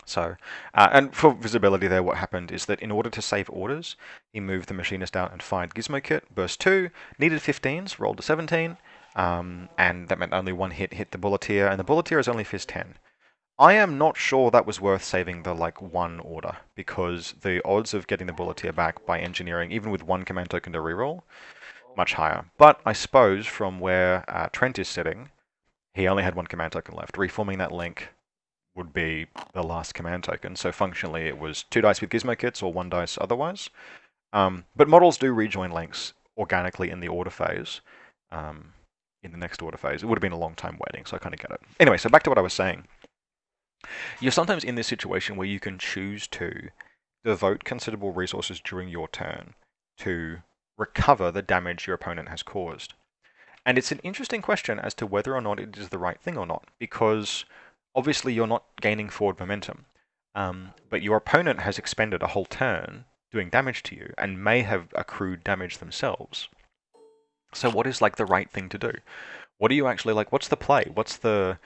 So, and for visibility there, what happened is that in order to save orders, he moved the machinist out and fired Gizmo Kit, burst 2, needed 15s, rolled a 17, and that meant only 1 hit the Bulletier, and the Bulletier is only Fizz 10. I am not sure that was worth saving the 1 order, because the odds of getting the Bulletier back by engineering, even with 1 command token to reroll, much higher. But I suppose from where Trent is sitting, he only had 1 command token left. Reforming that link would be the last command token, so functionally it was 2 dice with Gizmo Kits or 1 dice otherwise. But models do rejoin links organically in the order phase, in the next order phase. It would have been a long time waiting, so I kind of get it. Anyway, so back to what I was saying. You're sometimes in this situation where you can choose to devote considerable resources during your turn to recover the damage your opponent has caused. And it's an interesting question as to whether or not it is the right thing or not, because obviously you're not gaining forward momentum, but your opponent has expended a whole turn doing damage to you and may have accrued damage themselves. So what is the right thing to do? What are you actually what's the play? What's the...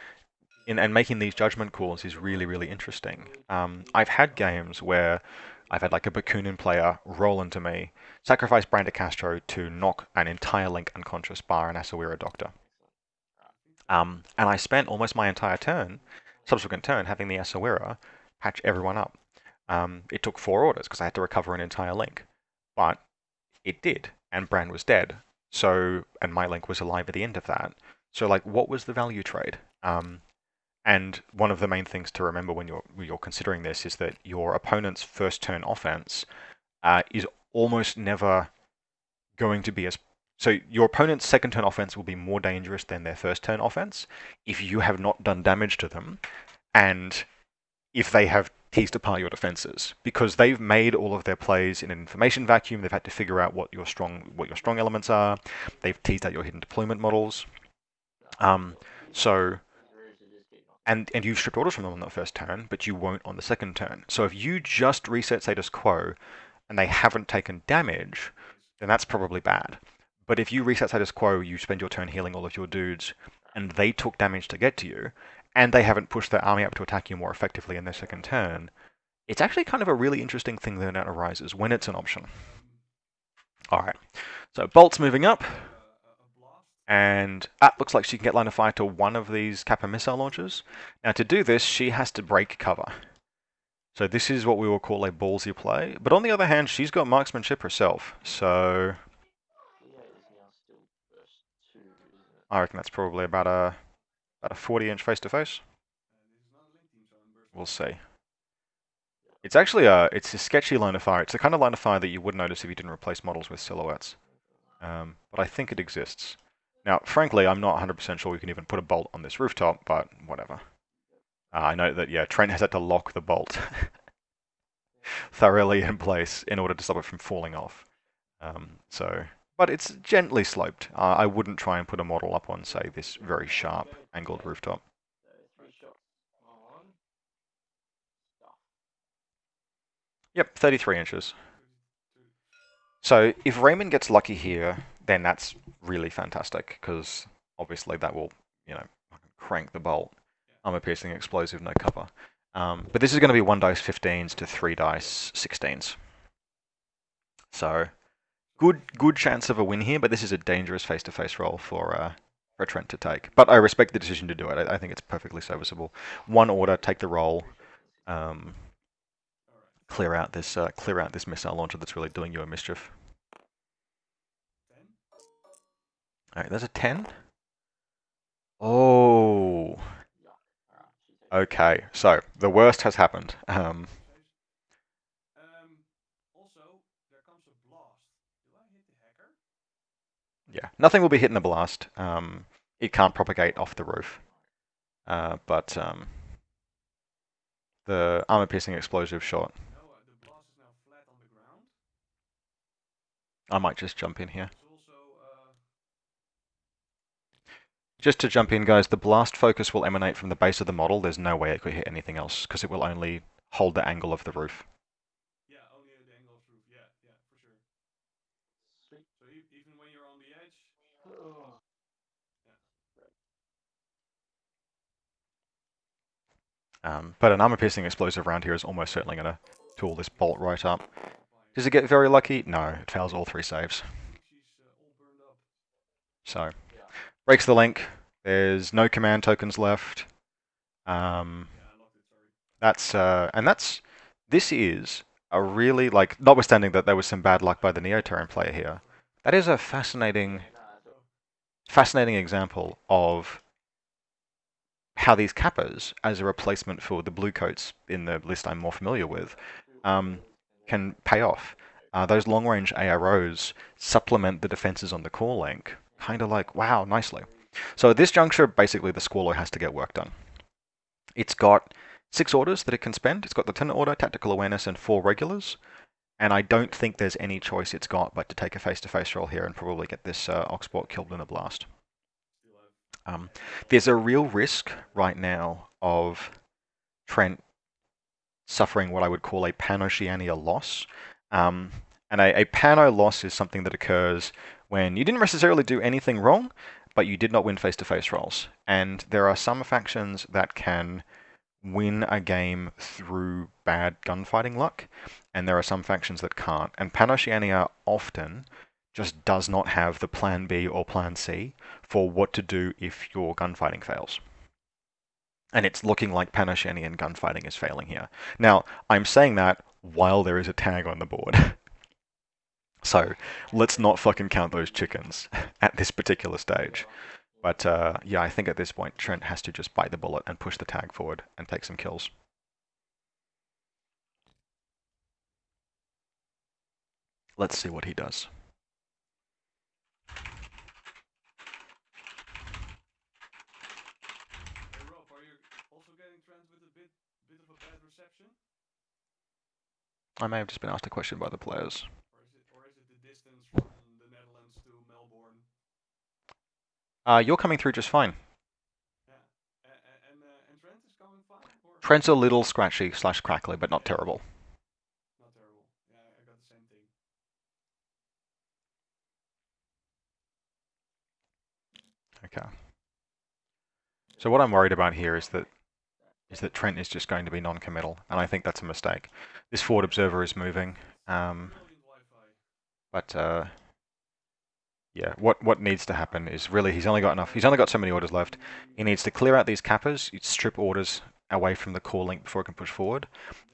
And making these judgment calls is really, really interesting. I've had games where I've had a Bakunin player roll into me, sacrifice Brander Castro to knock an entire Link unconscious bar an Asawira Doctor. And I spent almost my entire subsequent turn, having the Asawira patch everyone up. It took 4 orders because I had to recover an entire Link. But it did, and Brand was dead. So, and my Link was alive at the end of that. So, what was the value trade? And one of the main things to remember when you're considering this is that your opponent's first turn offense is almost never going to be as... So your opponent's second turn offense will be more dangerous than their first turn offense if you have not done damage to them and if they have teased apart your defenses, because they've made all of their plays in an information vacuum. They've had to figure out what your strong elements are. They've teased out your hidden deployment models. And you've stripped orders from them on that first turn, but you won't on the second turn. So if you just reset status quo and they haven't taken damage, then that's probably bad. But if you reset status quo, you spend your turn healing all of your dudes, and they took damage to get to you, and they haven't pushed their army up to attack you more effectively in their second turn, it's actually kind of a really interesting thing that arises when it's an option. Alright, so Bolt's moving up. And looks like she can get line of fire to 1 of these Kappa missile launchers. Now to do this, she has to break cover. So this is what we will call a ballsy play. But on the other hand, she's got marksmanship herself. So I reckon that's probably about a 40-inch face-to-face. We'll see. It's actually it's a sketchy line of fire. It's the kind of line of fire that you would notice if you didn't replace models with silhouettes. But I think it exists. Now, frankly, I'm not 100% sure we can even put a bolt on this rooftop, but whatever. I know that, yeah, Trent has had to lock the bolt thoroughly in place in order to stop it from falling off. But it's gently sloped. I wouldn't try and put a model up on, say, this very sharp angled rooftop. Yep, 33 inches. So if Raymond gets lucky here, then that's really fantastic, because obviously that will, crank the bolt. Armor-piercing explosive, no cover. But this is going to be 1 dice 15s to 3 dice 16s. So good chance of a win here, but this is a dangerous face-to-face roll for Trent to take. But I respect the decision to do it. I think it's perfectly serviceable. 1 order, take the roll. Clear out this missile launcher that's really doing you a mischief. Alright, there's a 10. Oh. Okay, so the worst has happened. Also, there comes a blast. Do I hit the hacker? Yeah, nothing will be hitting the blast. It can't propagate off the roof. But the armor-piercing explosive shot. No, the blast is now flat on the ground. I might just jump in here. It's also, Just to jump in, guys, the blast focus will emanate from the base of the model. There's no way it could hit anything else, because it will only hold the angle of the roof. But an armor-piercing explosive round here is almost certainly going to tool this bolt right up. Does it get very lucky? No, it fails all 3 saves. So, breaks the link. There's no command tokens left. This is a really, like, notwithstanding that there was some bad luck by the Neo-Terran player here, that is a fascinating example of how these Kappas, as a replacement for the blue coats in the list I'm more familiar with, can pay off. Those long-range AROs supplement the defenses on the core link, kind of like, wow, nicely. So at this juncture, basically the Squallow has to get work done. It's got 6 orders that it can spend. It's got Lieutenant Order, Tactical Awareness, and 4 regulars. And I don't think there's any choice it's got but to take a face-to-face roll here and probably get this Oxport killed in a blast. There's a real risk right now of Trent suffering what I would call a Pan-Oceania loss. And a Pano loss is something that occurs when you didn't necessarily do anything wrong, but you did not win face-to-face rolls. And there are some factions that can win a game through bad gunfighting luck, and there are some factions that can't. And Pan-Oceania often just does not have the plan B or plan C for what to do if your gunfighting fails. And it's looking like Pan-Oceanian gunfighting is failing here. Now, I'm saying that while there is a tag on the board. So let's not fucking count those chickens at this particular stage. But yeah, I think at this point Trent has to just bite the bullet and push the tag forward and take some kills. Let's see what he does. Hey Rob, are you also getting Trent with a bit of a bad reception? I may have just been asked a question by the players. Or is it the distance from the Netherlands to Melbourne? You're coming through just fine. Yeah. And Trent is coming fine? Or? Trent's a little scratchy / crackly, but not terrible. Not terrible. Yeah, I got the same thing. Okay. So what I'm worried about here is that Trent is just going to be non-committal, and I think that's a mistake. This forward observer is moving, but yeah, what needs to happen is really he's only got so many orders left. He needs to clear out these Kappas, strip orders away from the core link before he can push forward,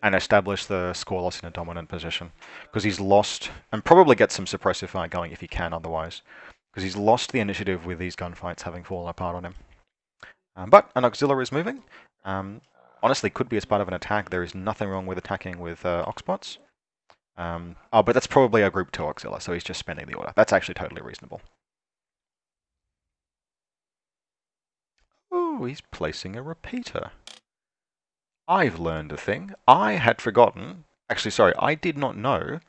and establish the score loss in a dominant position. Because he's lost, and probably get some suppressive fire going if he can otherwise, because he's lost the initiative with these gunfights having fallen apart on him. But an auxiliary is moving. Honestly, could be as part of an attack. There is nothing wrong with attacking with Oxbots. But that's probably a group 2 auxiliary, so he's just spending the order. That's actually totally reasonable. Oh, he's placing a repeater. I've learned a thing. I had forgotten. Actually, sorry, I did not know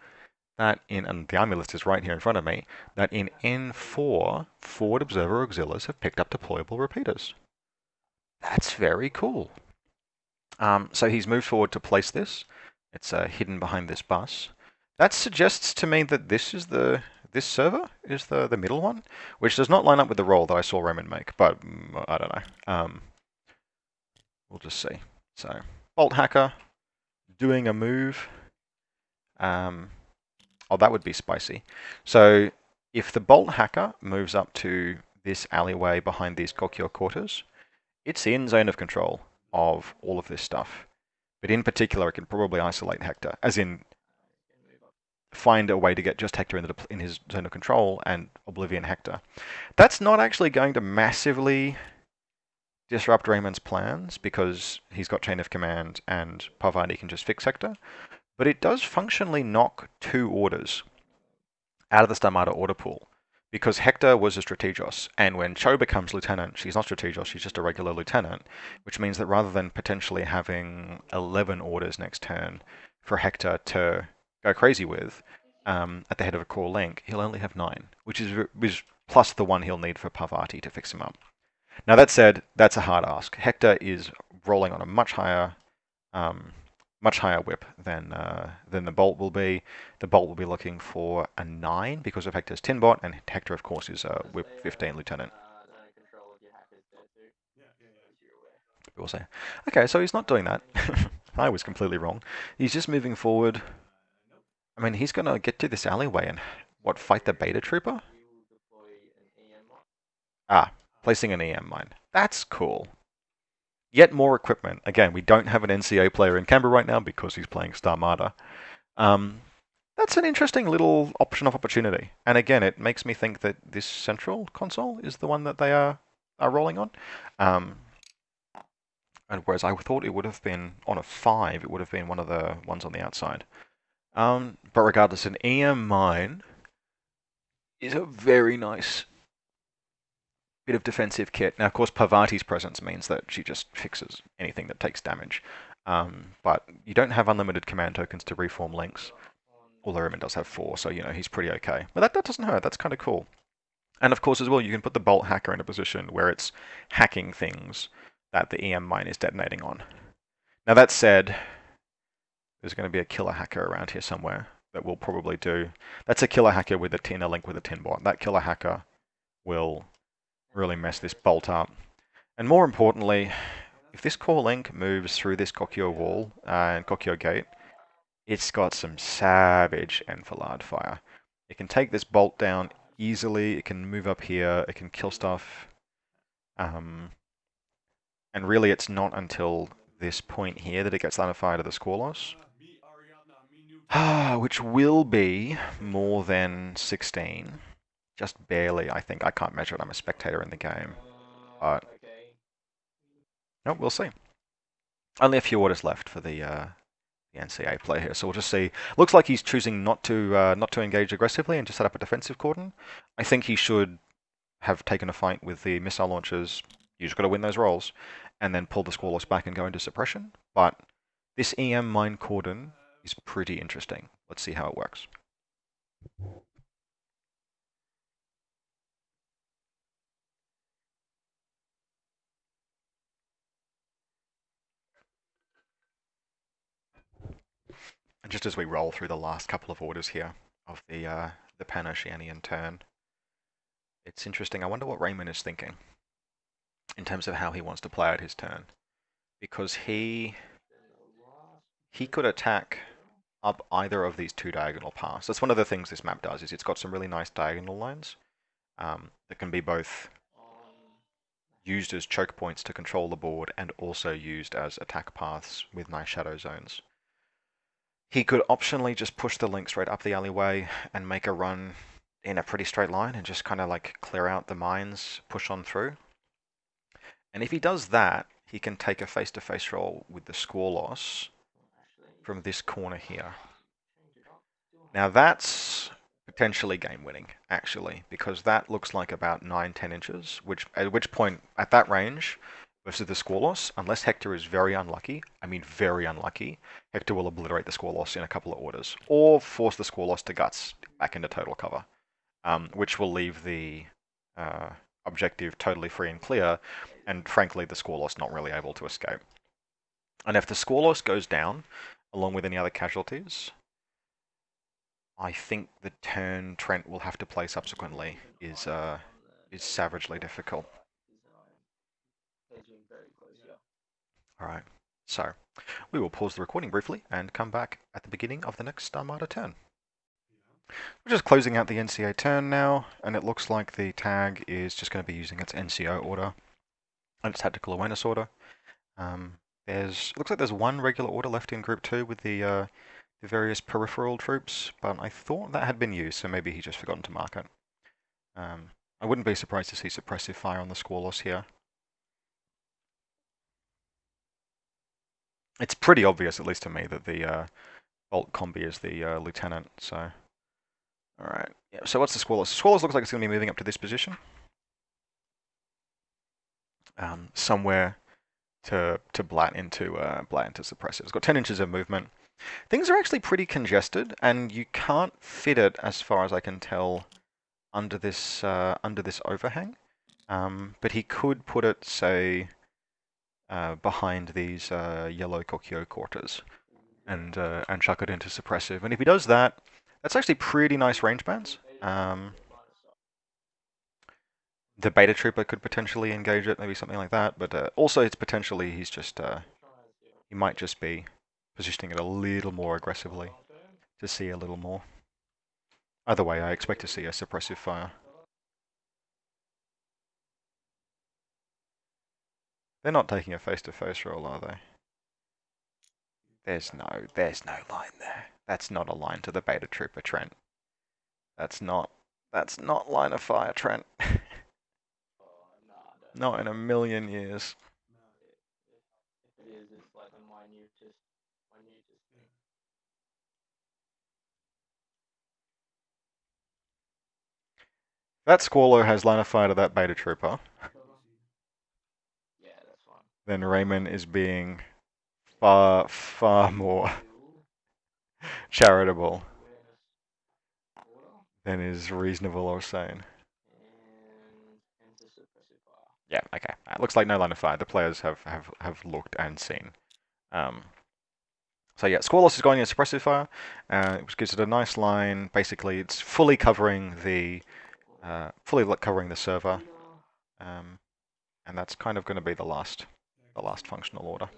that and the army list is right here in front of me, that in N4, forward observer auxiliaries have picked up deployable repeaters. That's very cool. So he's moved forward to place this. It's hidden behind this bus. That suggests to me that this server is the middle one, which does not line up with the roll that I saw Roman make, but I don't know. We'll just see. So, Bolt Hacker doing a move. Oh, that would be spicy. So, if the Bolt Hacker moves up to this alleyway behind these Kokyo quarters, it's in zone of control of all of this stuff. But in particular, it can probably isolate Hector, as in find a way to get just Hector in his zone of control and Oblivion Hector. That's not actually going to massively disrupt Raymond's plans because he's got Chain of Command and Parvati can just fix Hector. But it does functionally knock 2 orders out of the Starmada order pool because Hector was a Strategos, and when Cho becomes Lieutenant, she's not Strategos, she's just a regular Lieutenant, which means that rather than potentially having 11 orders next turn for Hector to go crazy with at the head of a core link, he'll only have 9, which is plus the 1 he'll need for Parvati to fix him up. Now that said, that's a hard ask. Hector is rolling on a much higher whip than the Bolt will be. The Bolt will be looking for a 9 because of Hector's Tinbot, and Hector, of course, is a whip 15 lieutenant. We'll say. Okay, so he's not doing that. I was completely wrong. He's just moving forward. Nope. I mean, he's gonna get to this alleyway and what? Fight the beta trooper? Ah, placing an EM mine. That's cool. Yet more equipment. Again, we don't have an NCA player in Canberra right now because he's playing Starmada. Um, that's an interesting little option of opportunity. And again, it makes me think that this central console is the one that they are rolling on. And whereas I thought it would have been on a 5, it would have been one of the ones on the outside. But regardless, an EM mine is a very nice bit of defensive kit. Now, of course, Parvati's presence means that she just fixes anything that takes damage. But you don't have unlimited command tokens to reform links. Although Raymond does have 4, so he's pretty okay. But that doesn't hurt. That's kind of cool. And of course, as well, you can put the Bolt Hacker in a position where it's hacking things that the EM mine is detonating on. Now, that said, there's going to be a killer hacker around here somewhere that will probably do. That's a killer hacker with a link with a tin bot. That killer hacker will really mess this bolt up. And more importantly, if this core link moves through this Kokyo wall and Kokyo gate, it's got some savage enfilade fire. It can take this bolt down easily. It can move up here. It can kill stuff. And really, it's not until this point here that it gets line of fire to the score loss. Which will be more than 16. Just barely, I think. I can't measure it. I'm a spectator in the game. But no, we'll see. Only a few orders left for the NCA play here, so we'll just see. Looks like he's choosing not to engage aggressively and just set up a defensive cordon. I think he should have taken a fight with the missile launchers. You just got to win those rolls, and then pull the score loss back and go into suppression. But this EM mine cordon is pretty interesting. Let's see how it works. And just as we roll through the last couple of orders here of the Pan-Oceanian turn, it's interesting. I wonder what Raymond is thinking in terms of how he wants to play out his turn, because he could attack up either of these 2 diagonal paths. That's one of the things this map does, is it's got some really nice diagonal lines that can be both used as choke points to control the board and also used as attack paths with nice shadow zones. He could optionally just push the link straight up the alleyway and make a run in a pretty straight line and just kind of like clear out the mines, push on through. And if he does that, he can take a face-to-face roll with the score loss from this corner here. Now that's potentially game-winning, actually, because that looks like about 9-10 inches, at which point, at that range, versus the score loss, unless Hector is very unlucky, I mean very unlucky, Hector will obliterate the score loss in a couple of orders, or force the score loss to guts back into total cover, which will leave the objective totally free and clear, and frankly the score loss not really able to escape. And if the score loss goes down, along with any other casualties, I think the turn Trent will have to play subsequently is savagely difficult. Alright, so we will pause the recording briefly and come back at the beginning of the next Starmada turn. We're just closing out the NCA turn now, and it looks like the tag is just going to be using its NCO order and its tactical awareness order. Looks like there's 1 regular order left in Group 2 with the various peripheral troops, but I thought that had been used, so maybe he just forgotten to mark it. I wouldn't be surprised to see suppressive fire on the score loss here. It's pretty obvious, at least to me, that the Bolt Combi is the lieutenant, so... Alright, yeah, so what's the score loss? The score loss looks like it's going to be moving up to this position. Somewhere to blat into suppressive. It's got 10 inches of movement. Things are actually pretty congested, and you can't fit it, as far as I can tell, under this overhang. But he could put it, say, behind these yellow Kokyo quarters, and chuck it into suppressive. And if he does that, that's actually pretty nice range bands. The beta trooper could potentially engage it, maybe something like that. But also, it's potentially he might just be positioning it a little more aggressively to see a little more. Either way, I expect to see a suppressive fire. They're not taking a face-to-face roll, are they? There's no line there. That's not a line to the beta trooper, Trent. That's not line of fire, Trent. Not in a million years. That Squallow has line of fire to that beta trooper. Then Raymond is being far, far more charitable than is reasonable or sane. Yeah, okay. It looks like no line of fire. The players have looked and seen. So yeah, Squallow is going in suppressive fire, which gives it a nice line. Basically, it's fully covering the server, and that's kind of going to be the last functional order.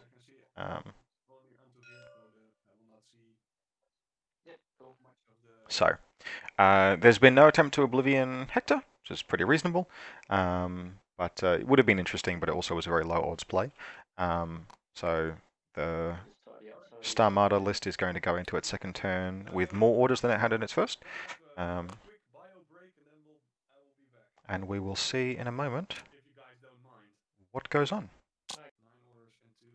So there's been no attempt to Oblivion Hector, which is pretty reasonable. But it would have been interesting, but it also was a very low odds play. So the Starmada list is going to go into its second turn with more orders than it had in its first. And we will see in a moment what goes on. 9 orders and 2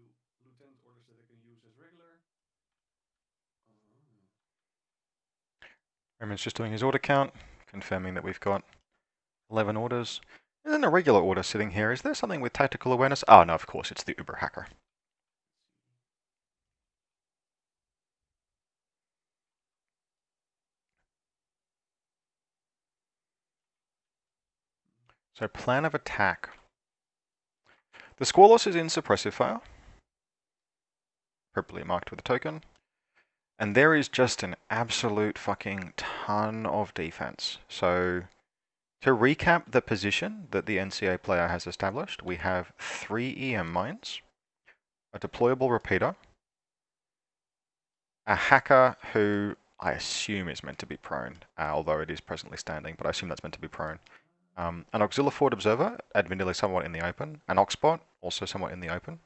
lieutenant orders that I can use as regular. Roman's just doing his order count, confirming that we've got 11 orders. And then a regular order sitting here. Is there something with tactical awareness? Oh, no, of course, it's the Uber hacker. So plan of attack. The Squallow is in suppressive fire, purplely marked with a token. And there is just an absolute fucking ton of defense. So to recap the position that the NCA player has established, we have 3 EM mines, a deployable repeater, a hacker who I assume is meant to be prone, although it is presently standing, but I assume that's meant to be prone. An Auxiliforward Observer, admittedly somewhat in the open, an Oxbot, also somewhat in the open,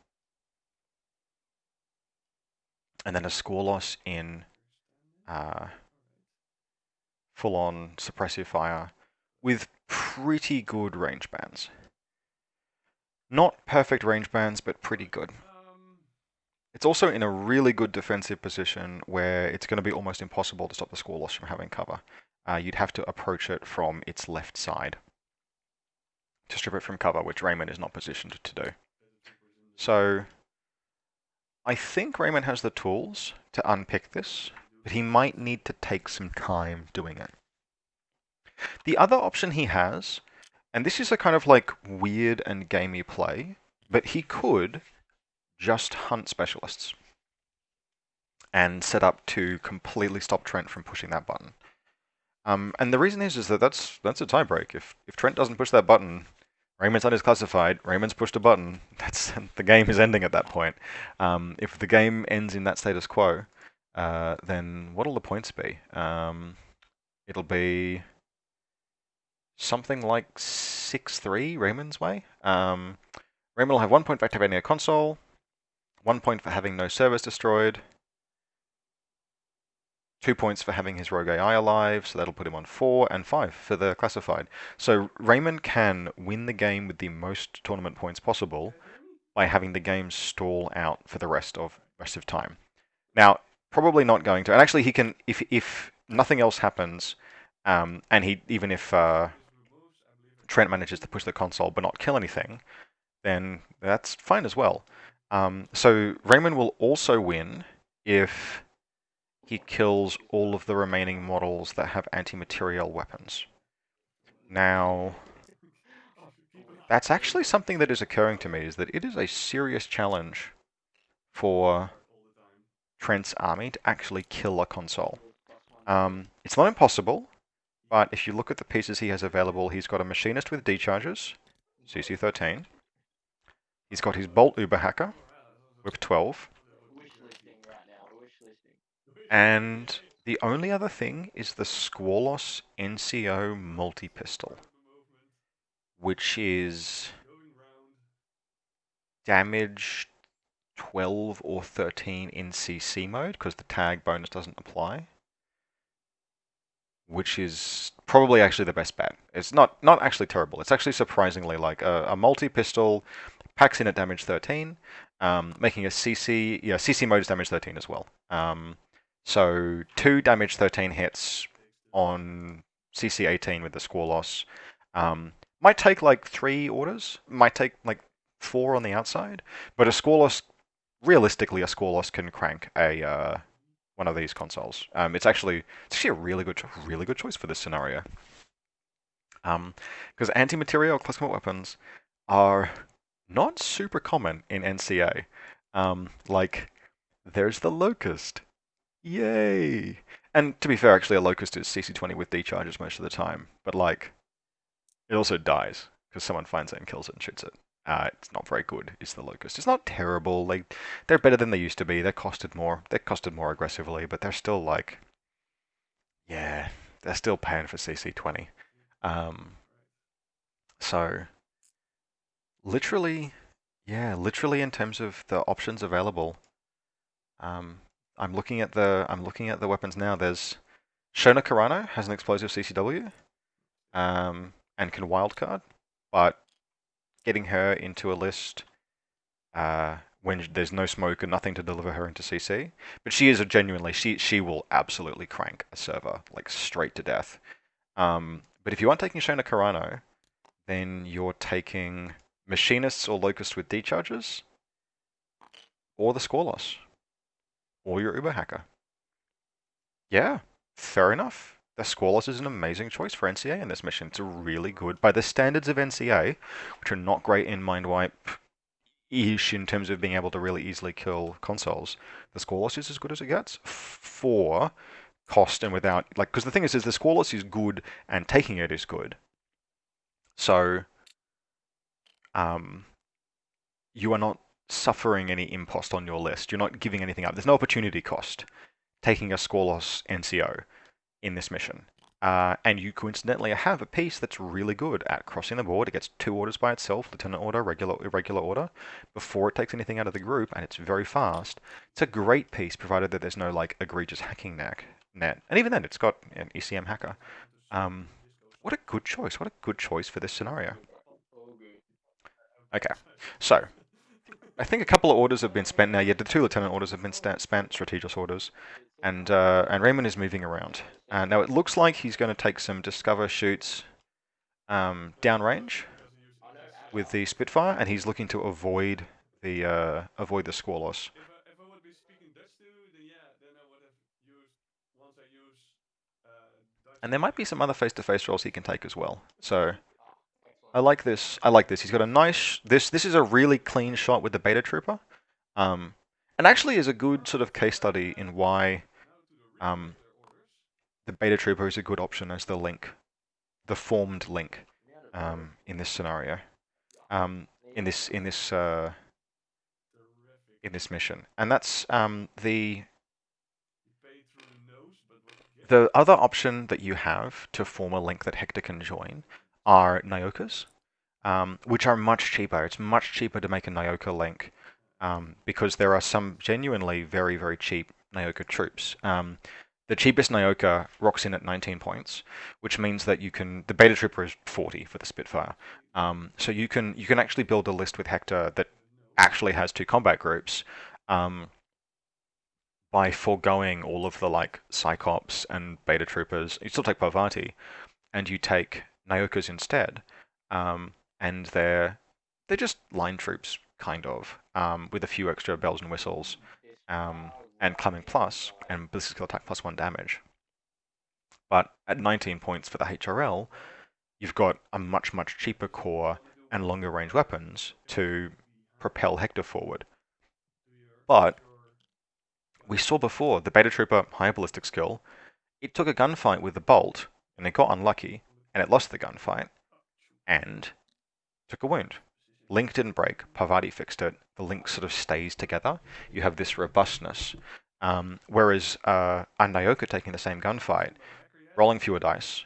and then a Squallow in full-on suppressive fire with pretty good range bands. Not perfect range bands, but pretty good. It's also in a really good defensive position where it's going to be almost impossible to stop the Squallow from having cover. You'd have to approach it from its left side to strip it from cover, which Raymond is not positioned to do. So I think Raymond has the tools to unpick this, but he might need to take some time doing it. The other option he has, and this is a kind of like weird and gamey play, but he could just hunt specialists and set up to completely stop Trent from pushing that button. And the reason is that that's a tiebreak. If Trent doesn't push that button, Raymond's hunt is classified. Raymond's pushed a button. The game is ending at that point. If the game ends in that status quo, then what'll the points be? It'll be something like 6-3 Raymond's way. Raymond will have 1 point for activating a console, 1 point for having no servers destroyed, 2 points for having his rogue AI alive, so that'll put him on 4, and 5 for the classified. So Raymond can win the game with the most tournament points possible by having the game stall out for the rest of time. Now, probably not going to, and actually he can, if nothing else happens, and even if Trent manages to push the console but not kill anything, then that's fine as well. So Raymond will also win if he kills all of the remaining models that have anti-material weapons. Now, that's actually something that is occurring to me, is that it is a serious challenge for Trent's army to actually kill a console. It's not impossible, But if you look at the pieces he has available, he's got a machinist with decharges, CC13. He's got his bolt uber hacker Oh yeah, that's with also 12. wish listing right now. Wish listing. And the only other thing is the Squalos NCO multi-pistol, which is Going round. damage 12 or 13 in CC mode, because the tag bonus doesn't apply, which is probably actually the best bet. It's not actually terrible. It's actually surprisingly like a multi-pistol, packs in at damage 13, making a CC mode is damage 13 as well. So 2 damage 13 hits on CC 18 with the score loss. Might take like 3 orders, might take like 4 on the outside, but a score loss, realistically, a score loss can crank a one of these consoles. It's actually a really good choice for this scenario. Because anti-material classical weapons are not super common in NCA. Like, there's the Locust. Yay! And to be fair, actually, a Locust is CC20 with decharges most of the time. But, like, it also dies because someone finds it and kills it and shoots it. It's not very good, is the Locust. It's not terrible. Like, they're better than they used to be. They're costed more. They're costed more aggressively, but they're still, like, yeah, they're still paying for CC20. Um, so, literally, yeah, literally in terms of the options available, I'm looking at the weapons now. There's Shona Carano has an explosive CCW, and can wildcard, but getting her into a list when there's no smoke and nothing to deliver her into CC. But she is a genuinely she will absolutely crank a server like straight to death. But if you aren't taking Shona Carano, then you're taking machinists or locusts with decharges, or the score loss, or your Uber hacker. Yeah, fair enough. The Squalos is an amazing choice for NCA in this mission. It's a really good, by the standards of NCA, which are not great in Mindwipe-ish in terms of being able to really easily kill consoles. The Squalos is as good as it gets for cost and without, like, because the thing is the Squalos is good and taking it is good. So, you are not suffering any impost on your list. You're not giving anything up. There's no opportunity cost taking a Squalos NCO in this mission. And you coincidentally have a piece that's really good at crossing the board. It gets 2 orders by itself, lieutenant order, irregular order, before it takes anything out of the group, and it's very fast. It's a great piece, provided that there's no like egregious hacking net. And even then, it's got an ECM hacker. What a good choice! What a good choice for this scenario. Okay, so I think a couple of orders have been spent now. Yeah, the 2 lieutenant orders have been spent, strategic orders, and Raymond is moving around. Now it looks like he's going to take some discover shoots downrange with the Spitfire, and he's looking to avoid the score loss. If I would be speaking Dutch too, then yeah, then I would have used once I use Dutch And there might be some other English. face-to-face rolls he can take as well. So I like this. I like this. He's got a nice. This is a really clean shot with the Beta Trooper, and actually is a good sort of case study in why Now to the um, repeater orders. the Beta Trooper is a good option as the link, the formed link, in this scenario, in this in this Terrific. in this mission, and that's the You pay through the nose, but what you get. the other option that you have to form a link that Hector can join are Nyokas, which are much cheaper. It's much cheaper to make a Nyoka link because there are some genuinely very, very cheap Nyoka troops. The cheapest Nyoka rocks in at 19 points, which means that the Beta Trooper is 40 for the Spitfire. So you can actually build a list with Hector that actually has 2 combat groups by foregoing all of the like Cyclops and Beta Troopers. You still take Parvati, and you take Nyokas instead, and they're just line troops kind of, with a few extra bells and whistles, and climbing plus and ballistic skill attack plus 1 damage. But at 19 points for the HRL, you've got a much cheaper core and longer range weapons to propel Hector forward. But we saw before the Beta Trooper high ballistic skill. It took a gunfight with the Bolt, and it got unlucky, and it lost the gunfight, and took a wound. Link didn't break, Parvati fixed it, the link sort of stays together, you have this robustness. Whereas a Nyoka taking the same gunfight, rolling fewer dice,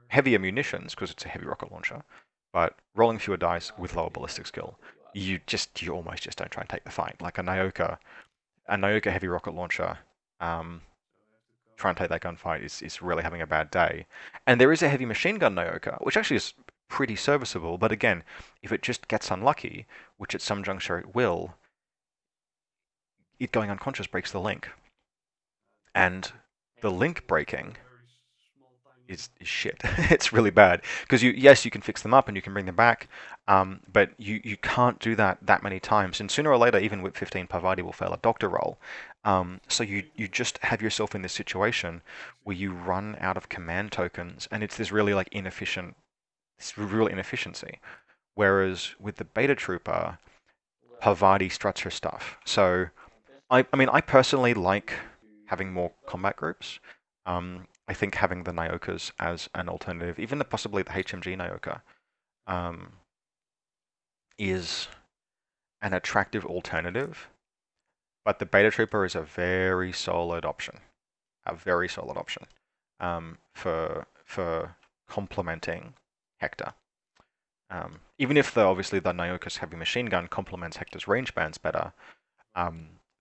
heavier munitions, because it's a heavy rocket launcher, but rolling fewer dice with lower ballistic skill, you almost just don't try and take the fight. Like a Nyoka heavy rocket launcher, try and take that gunfight is really having a bad day. And there is a heavy machine gun Nyoka, which actually is pretty serviceable, but again, if it just gets unlucky, which at some juncture it will, it going unconscious breaks the link. And the link breaking is shit. It's really bad because yes, you can fix them up and you can bring them back, but you can't do that many times. And sooner or later, even with 15, Parvati will fail a doctor roll. So you just have yourself in this situation where you run out of command tokens, and it's this really like this real inefficiency. Whereas with the Beta Trooper, Parvati struts her stuff. So I mean, I personally like having more combat groups. I think having the Nyokas as an alternative, even possibly the HMG Nyoka, is an attractive alternative. But the Beta Trooper is a very solid option, for complementing Hector. Even if obviously the Nyoka's heavy machine gun complements Hector's range bands better,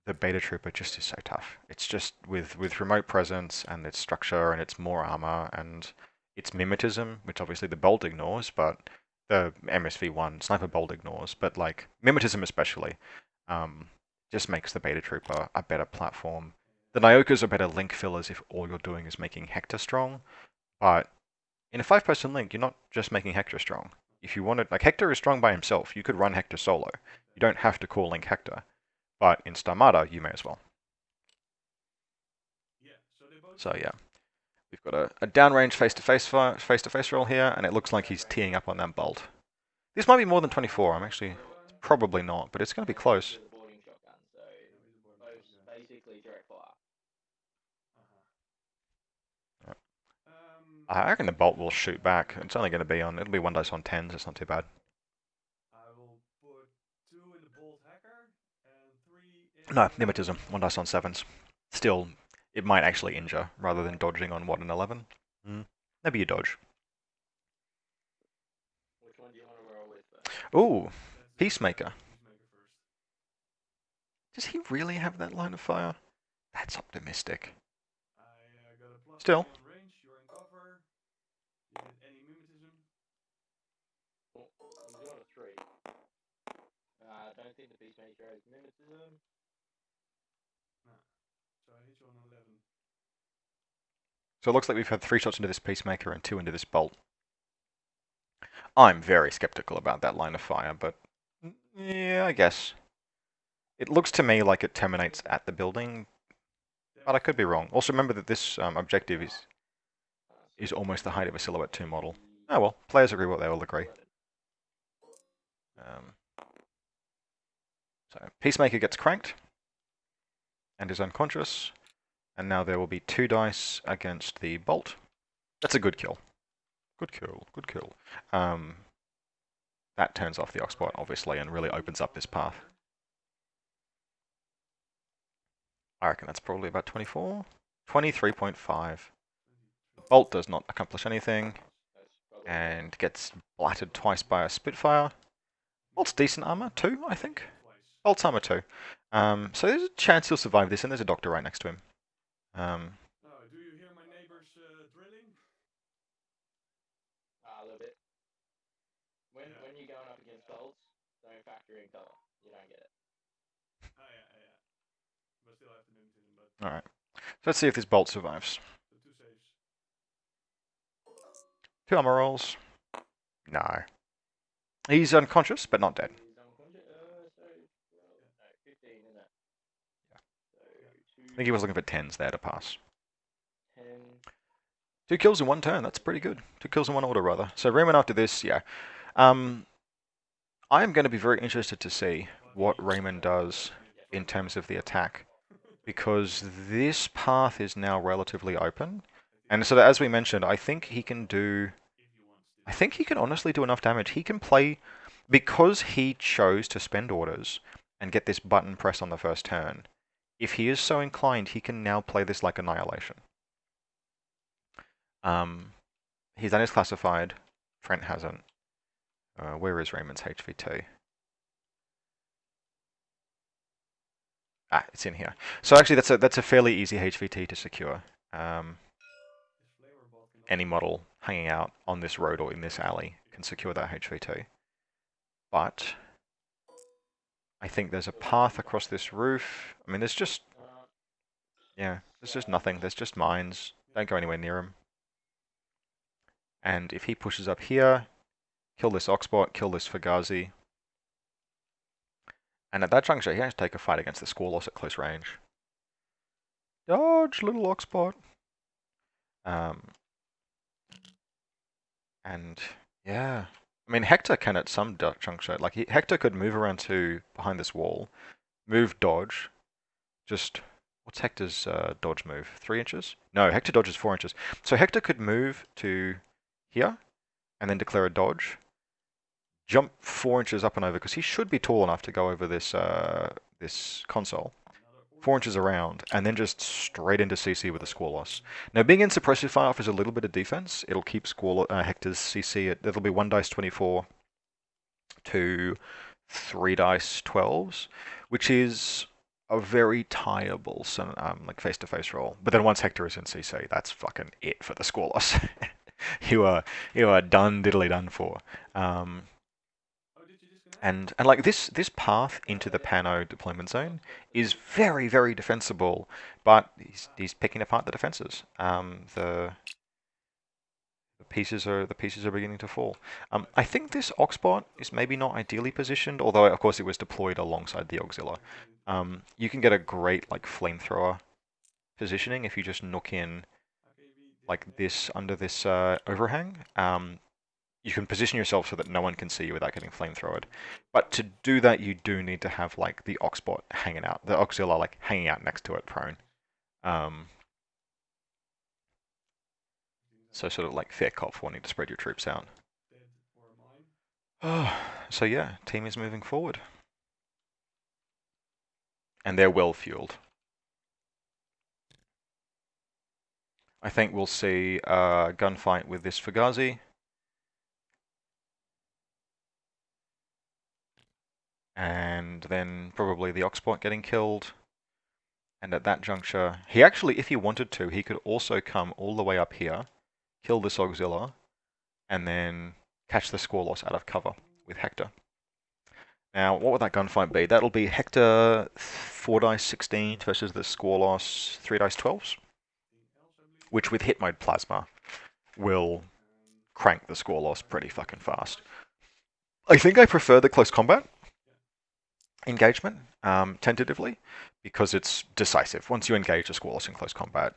the Beta Trooper just is so tough. It's just with remote presence and its structure and its more armor and its mimetism, which obviously the Bolt ignores, but the MSV1 Sniper Bolt ignores, but like mimetism especially, just makes the Beta Trooper a better platform. The Nyokas are better link fillers if all you're doing is making Hector strong, but in a 5-person link, you're not just making Hector strong. If you wanted, like Hector is strong by himself, you could run Hector solo. You don't have to call link Hector. But in Starmada, you may as well. So yeah, we've got a downrange face-to-face roll here, and it looks like he's teeing up on that bolt. This might be more than 24. I'm actually probably not, but it's going to be close. I reckon the bolt will shoot back. It's only going to be it'll be 1 dice on 10s. It's not too bad. No, mimetism. 1 dice on 7s. Still, it might actually injure rather than dodging on what, an 11? Maybe you dodge. Which one do you want to roll with? Ooh, Peacemaker. Does he really have that line of fire? That's optimistic. Still. I don't think the Peacemaker has mimetism. So I hit you on 11. So it looks like we've had 3 shots into this Peacemaker and 2 into this bolt. I'm very skeptical about that line of fire, but yeah, I guess. It looks to me like it terminates at the building, but I could be wrong. Also remember that this objective is almost the height of a Silhouette 2 model. Oh well, players agree what they will agree. So Peacemaker gets cranked and is unconscious, and now there will be 2 dice against the bolt. That's a good kill. Good kill. That turns off the Oxbot, obviously, and really opens up this path. I reckon that's probably about 24. 23.5. The bolt does not accomplish anything, and gets blatted twice by a Spitfire. Bolt's decent armor, 2, I think. Bolt's armor 2. So there's a chance he'll survive this, and there's a doctor right next to him. Do you hear my neighbors drilling? A little bit. When you're going up against bolts, don't factor in cover. You don't get it. Yeah. But still have to mimetism, but... Alright. So let's see if this bolt survives. So 2 saves. 2 armor rolls. No. He's unconscious, but not dead. I think he was looking for 10s there to pass. 2 kills in 1 turn, that's pretty good. 2 kills in 1 order, rather. So Raymond after this, yeah. I am going to be very interested to see what Raymond does in terms of the attack. because this path is now relatively open. And so, as we mentioned, I think he can do. I think he can honestly do enough damage. He can play because he chose to spend orders and get this button press on the first turn. If he is so inclined, he can now play this like Annihilation. He's done his classified. Trent hasn't. Where is Raymond's HVT? Ah, it's in here. So actually, that's a fairly easy HVT to secure. Any model hanging out on this road or in this alley can secure that HVT. But I think there's a path across this roof. I mean, there's just there's just nothing. There's just mines. Don't go anywhere near them. And if he pushes up here, kill this Oxbot, kill this Fugazi. And at that juncture, he has to take a fight against the Squall at close range. Dodge, little Oxbot. And yeah, I mean, Hector can at some juncture, like Hector could move around to behind this wall, move dodge, just, what's Hector's dodge move? 3 inches? No, Hector dodges 4 inches. So Hector could move to here, and then declare a dodge, jump 4 inches up and over, because he should be tall enough to go over this this console. 4 inches around, and then just straight into CC with a Squall loss. Now, being in suppressive fire offers a little bit of defense. It'll keep Hector's CC at, it'll be 1 dice 24 to 3 dice 12s, which is a very tieable like face-to-face roll. But then once Hector is in CC, that's fucking it for the Squall loss. you are done diddly done for. And like this path into the Pano deployment zone is very, very defensible, but he's picking apart the defenses. The pieces are beginning to fall. I think this Oxbot is maybe not ideally positioned, although of course it was deployed alongside the Auxilla. You can get a great like flamethrower positioning if you just nook in like this under this overhang. You can position yourself so that no one can see you without getting flamethrowered. But to do that, you do need to have like the Oxbot hanging out, the Auxilla like hanging out next to it, prone. So sort of like fair cop for wanting to spread your troops out. So yeah, team is moving forward. And they're well fueled. I think we'll see a gunfight with this Fugazi. And then probably the Oxbot getting killed. And at that juncture, he actually, if he wanted to, he could also come all the way up here, kill this Auxilla, and then catch the Squall loss out of cover with Hector. Now, what would that gunfight be? That'll be Hector 4 dice 16 versus the Squall loss 3 dice 12s, which with hit mode Plasma will crank the Squall loss pretty fucking fast. I think I prefer the close combat engagement, tentatively, because it's decisive. Once you engage a Squall loss in close combat,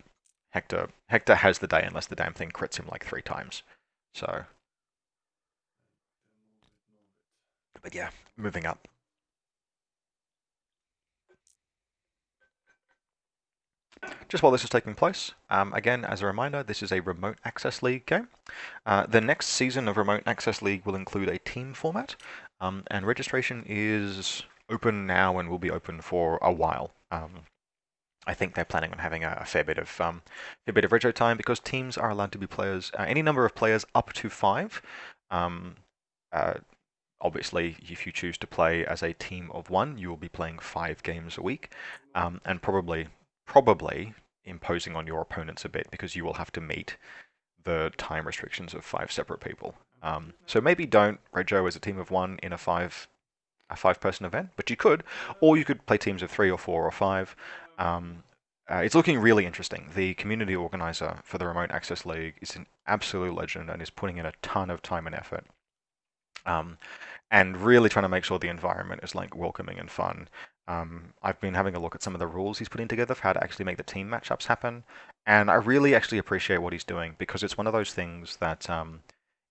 Hector has the day unless the damn thing crits him like 3 times. So, but yeah, moving up. Just while this is taking place, again, as a reminder, this is a Remote Access League game. The next season of Remote Access League will include a team format, and registration is open now and will be open for a while. I think they're planning on having a fair bit of rego time because teams are allowed to be players, any number of players up to 5. Obviously, if you choose to play as a team of 1, you will be playing 5 games a week, and probably imposing on your opponents a bit because you will have to meet the time restrictions of 5 separate people. So maybe don't rego as a team of 1 in a 5-person event, but you could, or you could play teams of 3 or 4 or 5. It's looking really interesting. The community organizer for the Remote Access League is an absolute legend and is putting in a ton of time and effort. And really trying to make sure the environment is like welcoming and fun. I've been having a look at some of the rules he's putting together for how to actually make the team matchups happen, and I really actually appreciate what he's doing because it's one of those things that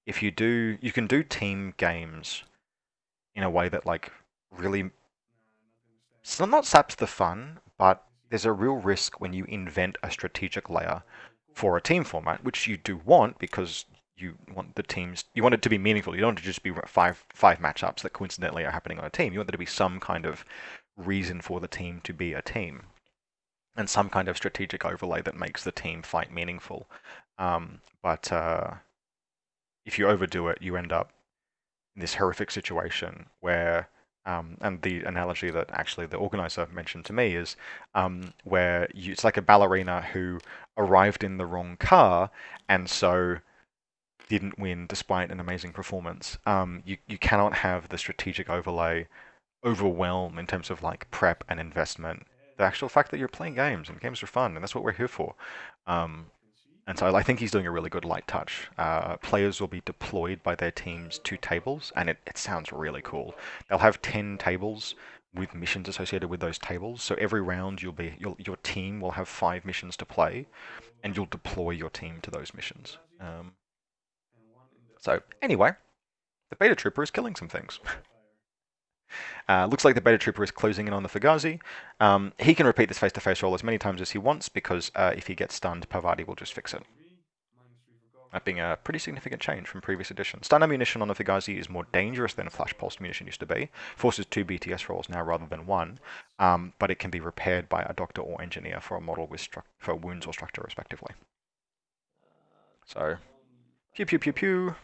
if you can do team games in a way that like really not saps the fun, but there's a real risk when you invent a strategic layer for a team format, which you do want because you want the teams, you want it to be meaningful. You don't want it to just be five matchups that coincidentally are happening on a team. You want there to be some kind of reason for the team to be a team and some kind of strategic overlay that makes the team fight meaningful. But if you overdo it, you end up in this horrific situation where, and the analogy that actually the organizer mentioned to me is where it's like a ballerina who arrived in the wrong car and so didn't win despite an amazing performance. You cannot have the strategic overlay overwhelm in terms of like prep and investment the actual fact that you're playing games and games are fun and that's what we're here for. Um, and so I think he's doing a really good light touch. Players will be deployed by their teams to tables, and it sounds really cool. They'll have 10 tables with missions associated with those tables. So every round your team will have 5 missions to play, and you'll deploy your team to those missions. So anyway, the beta trooper is killing some things. Looks like the beta trooper is closing in on the Fugazi. He can repeat this face-to-face roll as many times as he wants because if he gets stunned, Parvati will just fix it. That being a pretty significant change from previous editions. Stun ammunition on the Fugazi is more dangerous than a flash pulsed munition used to be. Forces 2 BTS rolls now rather than 1, but it can be repaired by a doctor or engineer for a model with for wounds or structure respectively. So, pew pew pew pew.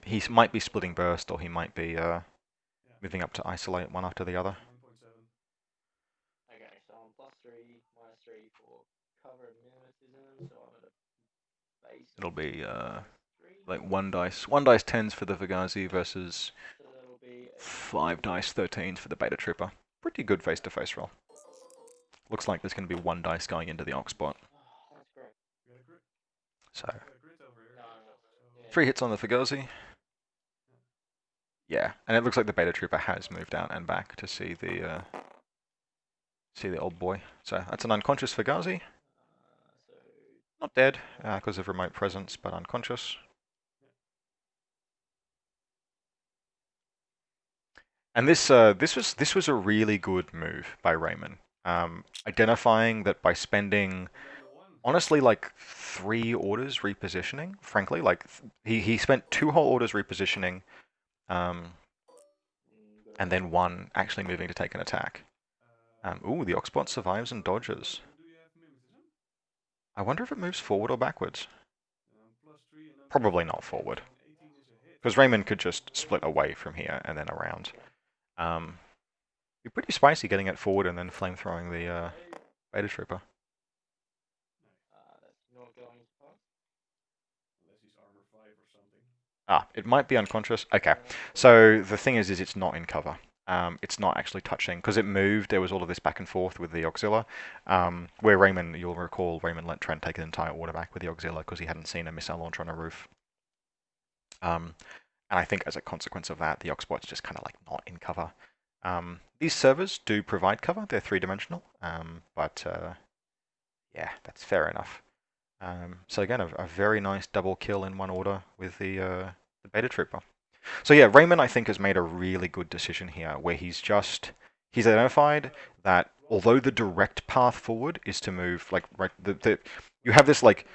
He might be splitting burst, or he might be moving up to isolate one after the other. Okay, so I'm +3, -3 for cover and mimetism, so I'm at a base. It'll be like one dice 10s for the Fugazi versus So that'll be 5 dice 13s for the Beta Trooper. Pretty good face-to-face roll. Looks like there's going to be 1 dice going into the Oxbot. Oh, that's great. So, No, 3 hits on the Fugazi. Yeah, and it looks like the Beta Trooper has moved out and back to see the old boy. So that's an unconscious Fugazi. so Not dead because of remote presence, but unconscious. And this was a really good move by Raymond, identifying that by spending honestly like 3 orders repositioning. Frankly, like he spent 2 whole orders repositioning, and then 1 actually moving to take an attack. Ooh, the Oxbot survives and dodges. I wonder if it moves forward or backwards. Probably not forward, because Raymond could just split away from here and then around. Be pretty spicy getting it forward and then flamethrowing the Beta Trooper. that's not going to pass. Unless he's armor 5 or something. Ah, it might be unconscious. Okay, so the thing is it's not in cover. It's not actually touching because it moved. There was all of this back and forth with the Auxilia, where Raymond, you'll recall, Raymond let Trent take an entire order back with the Auxilia because he hadn't seen a missile launcher on a roof. And I think as a consequence of that, the Oxbot's just kind of like not in cover. These servers do provide cover. They're 3-dimensional, but yeah, that's fair enough. So again, a very nice double kill in 1 order with the Beta Trooper. So yeah, Raymond I think has made a really good decision here, where he's identified that although the direct path forward is to move like you have this like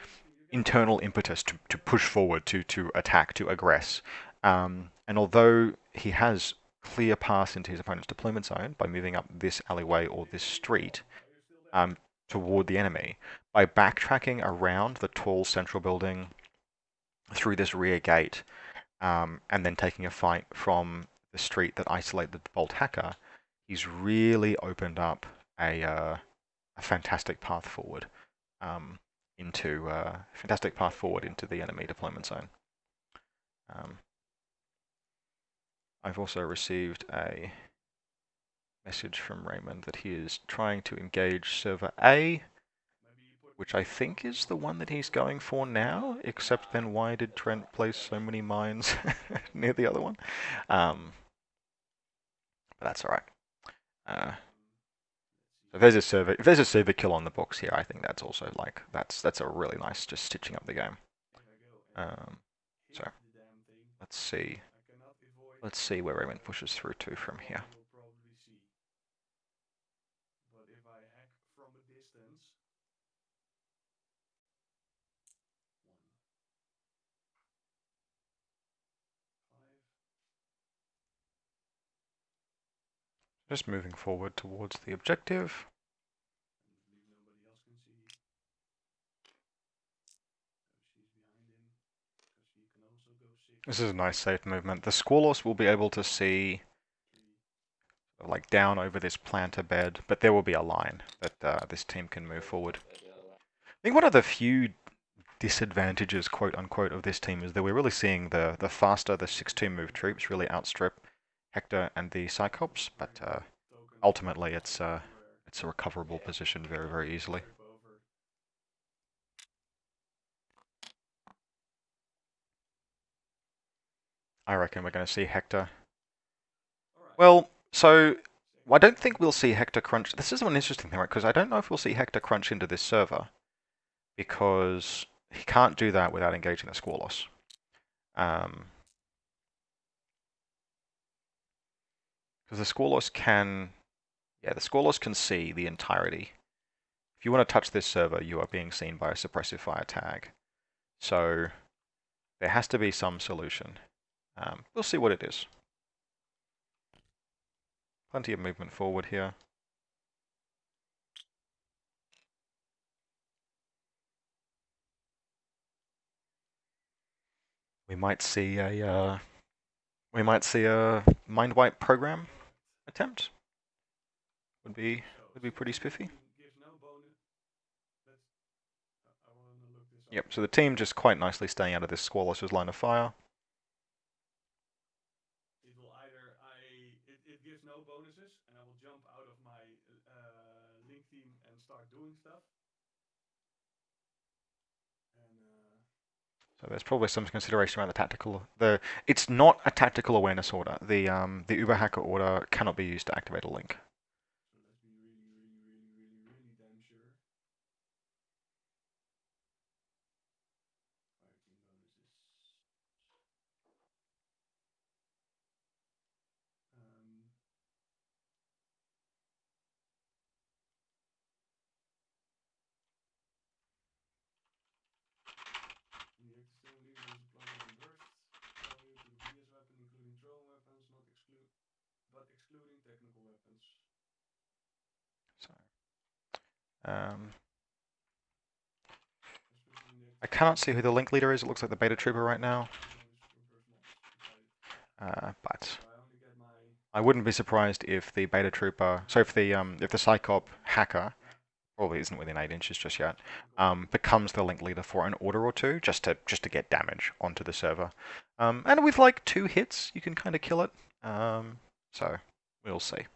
internal impetus to push forward, to attack, to aggress, and although he has clear paths into his opponent's deployment zone by moving up this alleyway or this street toward the enemy, by backtracking around the tall central building through this rear gate, and then taking a fight from the street that isolated the Bolt Hacker, he's really opened up a fantastic path forward into the enemy deployment zone. I've also received a message from Raymond that he is trying to engage server A, which I think is the one that he's going for now, except then why did Trent place so many mines near the other one? But that's alright. If there's a server kill on the books here, I think that's also like, that's a really nice just stitching up the game. So, let's see where Raymond pushes through to from here. Just moving forward towards the objective. And nobody else can see. So she's behind him. Because she can also go 6. This is a nice safe movement. The Squalos will be able to see 3. like down over this planter bed, but there will be a line that this team can move forward. I think one of the few disadvantages, quote unquote, of this team is that we're really seeing the faster the 6-2 move troops really outstrip Hector and the Cyclops, but ultimately it's a recoverable position very, very easily. I reckon we're going to see Hector. Well, so I don't think we'll see Hector crunch. This is one interesting thing, right? Because I don't know if we'll see Hector crunch into this server, because he can't do that without engaging the Squalos. Because the Squalos can, the Squalos can see the entirety. If you want to touch this server, you are being seen by a suppressive fire tag. So there has to be some solution. We'll see what it is. Plenty of movement forward here. We might see a Mindwipe program attempt. Would be pretty spiffy. Yep. So the team just quite nicely staying out of this Squalos' line of fire. It gives no bonuses, and I will jump out of my link team and start doing stuff. So there's probably some consideration around the tactical. It's not a tactical awareness order. The Uber hacker order cannot be used to activate a link. So let's be really damn sure. Fire team bonuses. Inject the steering lever is applied on burst value to the BS weapon, including drone weapons, but excluding technical weapons. So, I cannot see who the link leader is. It looks like the beta trooper right now. But I wouldn't be surprised if the beta trooper, so if the Psychop hacker, probably isn't within 8 inches just yet, becomes the link leader for an order or two, just to get damage onto the server. And with like 2 hits, you can kind of kill it. So we'll see.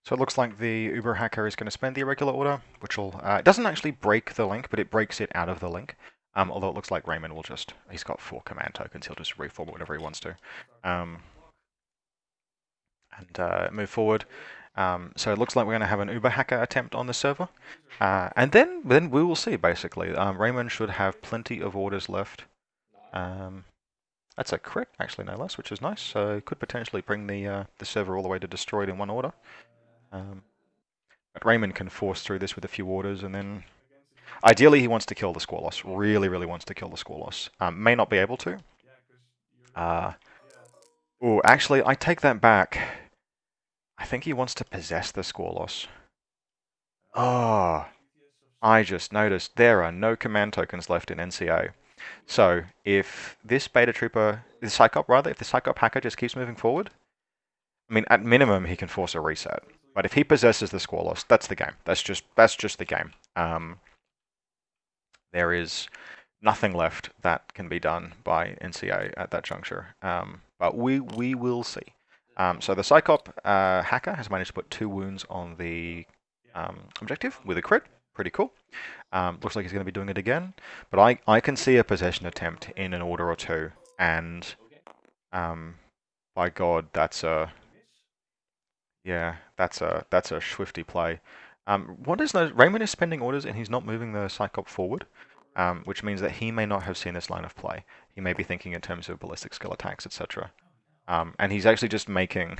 So it looks like the Uber hacker is going to spend the irregular order, which will it doesn't actually break the link, but it breaks it out of the link. Although it looks like Raymond will he's got 4 command tokens, he'll just reform it whenever he wants to. And move forward. So it looks like we're going to have an Uber hacker attempt on the server. And then we will see, basically. Raymond should have plenty of orders left. That's a crit, actually, no less, which is nice. So could potentially bring the server all the way to destroyed in 1 order. But Raymond can force through this with a few orders, and then ideally he wants to kill the Squalos. Really, really wants to kill the Squalos. May not be able to. Oh, actually, I take that back. I think he wants to possess the Squalos. Oh, I just noticed there are no command tokens left in NCA. So if this beta trooper, the Psychop rather, if the Psychop hacker just keeps moving forward, I mean, at minimum he can force a reset. But if he possesses the Squalos, that's the game. That's just the game. There is nothing left that can be done by NCA at that juncture. But we will see. So the Psychop hacker has managed to put 2 wounds on the objective with a crit. Pretty cool. Looks like he's going to be doing it again. But I can see a possession attempt in an order or 2. And by God, that's a swifty play. What is those? Raymond is spending orders and he's not moving the Psychop forward, which means that he may not have seen this line of play. He may be thinking in terms of ballistic skill attacks, etc. And he's actually just making...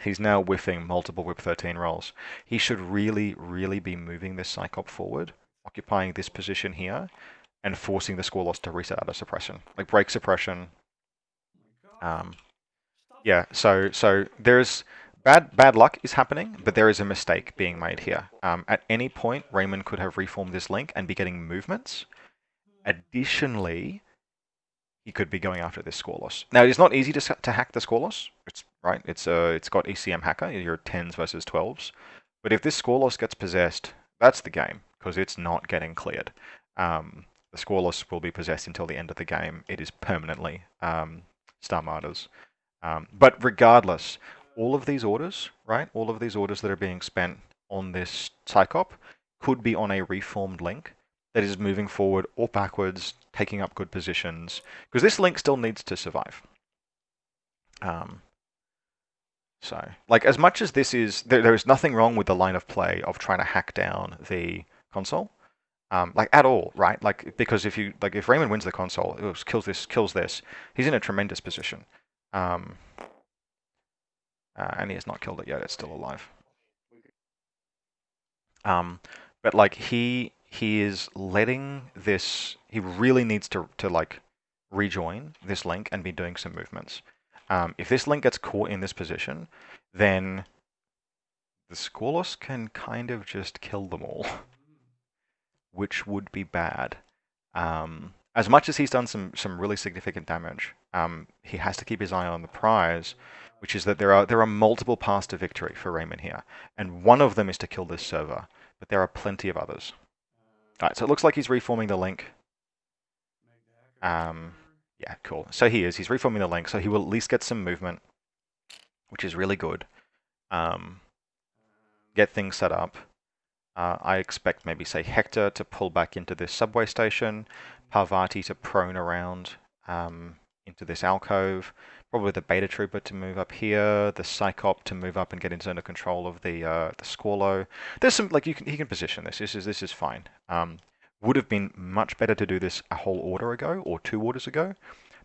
he's now whiffing multiple Whip 13 rolls. He should really, really be moving this Psychop forward, occupying this position here, and forcing the Squalos to reset out of suppression. Like break suppression, Um, yeah, so there's bad luck is happening, but there is a mistake being made here. At any point, Raymond could have reformed this link and be getting movements. Additionally, he could be going after this score loss. Now, it's not easy to hack the score loss. It's right. It's got ECM hacker. Your 10s versus 12s. But if this score loss gets possessed, that's the game because it's not getting cleared. The score loss will be possessed until the end of the game. It is permanently Starmada's. But regardless, all of these orders, right? All of these orders that are being spent on this Psychop could be on a reformed link that is moving forward or backwards, taking up good positions, because this link still needs to survive. So, like, as much as this is, there is nothing wrong with the line of play of trying to hack down the console, like at all, right? Like, because if Raymond wins the console, it kills this, he's in a tremendous position. And he has not killed it yet; it's still alive. But like he is letting this. He really needs to like rejoin this link and be doing some movements. If this link gets caught in this position, then the scoreless can kind of just kill them all, which would be bad. As much as he's done some really significant damage, he has to keep his eye on the prize, which is that there are multiple paths to victory for Raymond here, and one of them is to kill this server, but there are plenty of others. All right, so it looks like he's reforming the link. Yeah, cool. So he's reforming the link, so he will at least get some movement, which is really good. Get things set up. I expect maybe, say, Hector to pull back into this subway station, Parvati to prone around into this alcove, probably the Beta Trooper to move up here, the Psychop to move up and get into control of the Squallow. There's some, like, he can position this. This is fine. Would have been much better to do this a whole order ago or 2 orders ago,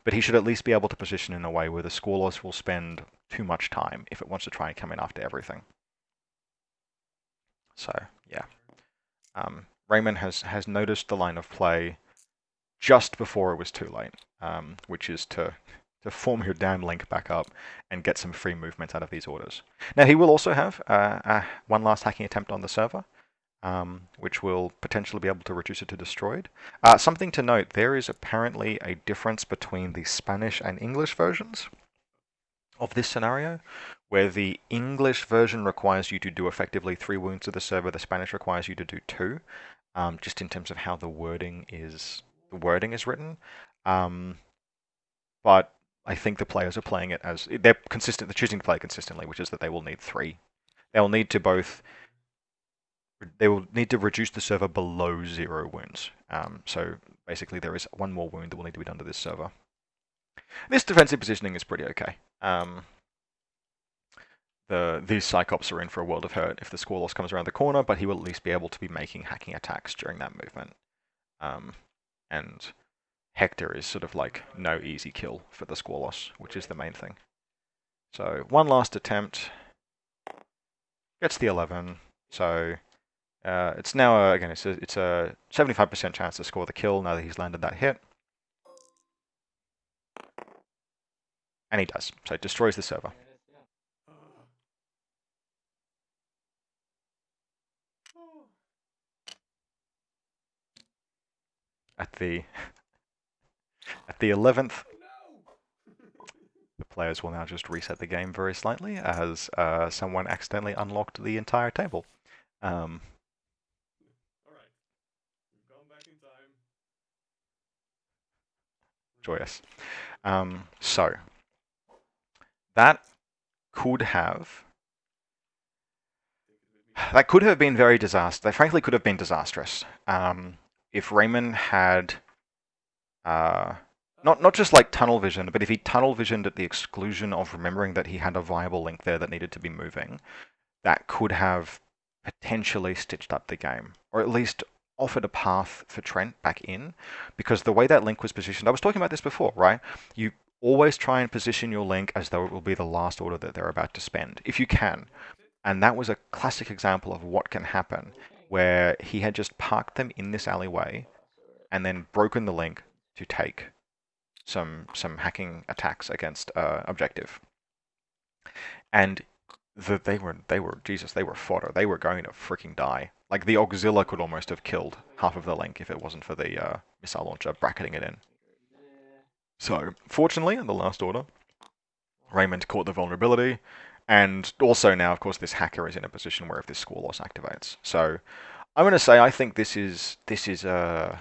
but he should at least be able to position in a way where the Squallows will spend too much time if it wants to try and come in after everything. So, yeah. Raymond has noticed the line of play just before it was too late, which is to form your damn link back up and get some free movement out of these orders. Now, he will also have one last hacking attempt on the server, which will potentially be able to reduce it to destroyed. Something to note, there is apparently a difference between the Spanish and English versions of this scenario, where the English version requires you to do effectively 3 wounds to the server, the Spanish requires you to do 2, just in terms of how the wording is written. But I think the players are playing it as they're choosing to play it consistently, which is that they will need 3. They will need to reduce the server below 0 wounds. So basically, there is 1 more wound that will need to be done to this server. This defensive positioning is pretty okay. These Psychops are in for a world of hurt if the score loss comes around the corner, but he will at least be able to be making hacking attacks during that movement. And Hector is sort of like no easy kill for the score loss, which is the main thing. So 1 last attempt. Gets the 11. So it's now, again, it's a 75% chance to score the kill now that he's landed that hit. And he does. So it destroys the server. At the 11th, the players will now just reset the game very slightly as someone accidentally unlocked the entire table. All right, we've gone back in time. Joyous. So that could have been very disastrous. That frankly could have been disastrous if Raymond had not just like tunnel vision, but if he tunnel visioned at the exclusion of remembering that he had a viable link there that needed to be moving, that could have potentially stitched up the game, or at least offered a path for Trent back in, because the way that link was positioned, I was talking about this before, right? You always try and position your link as though it will be the last order that they're about to spend, if you can. And that was a classic example of what can happen, where he had just parked them in this alleyway and then broken the link to take some hacking attacks against objective, and they were Jesus, they were fodder. They were going to freaking die. Like the auxiliary could almost have killed half of the link if it wasn't for the missile launcher bracketing it in. So fortunately, in the last order, Raymond caught the vulnerability, and also now, of course, this hacker is in a position where if this score loss activates. So I'm going to say I think this is a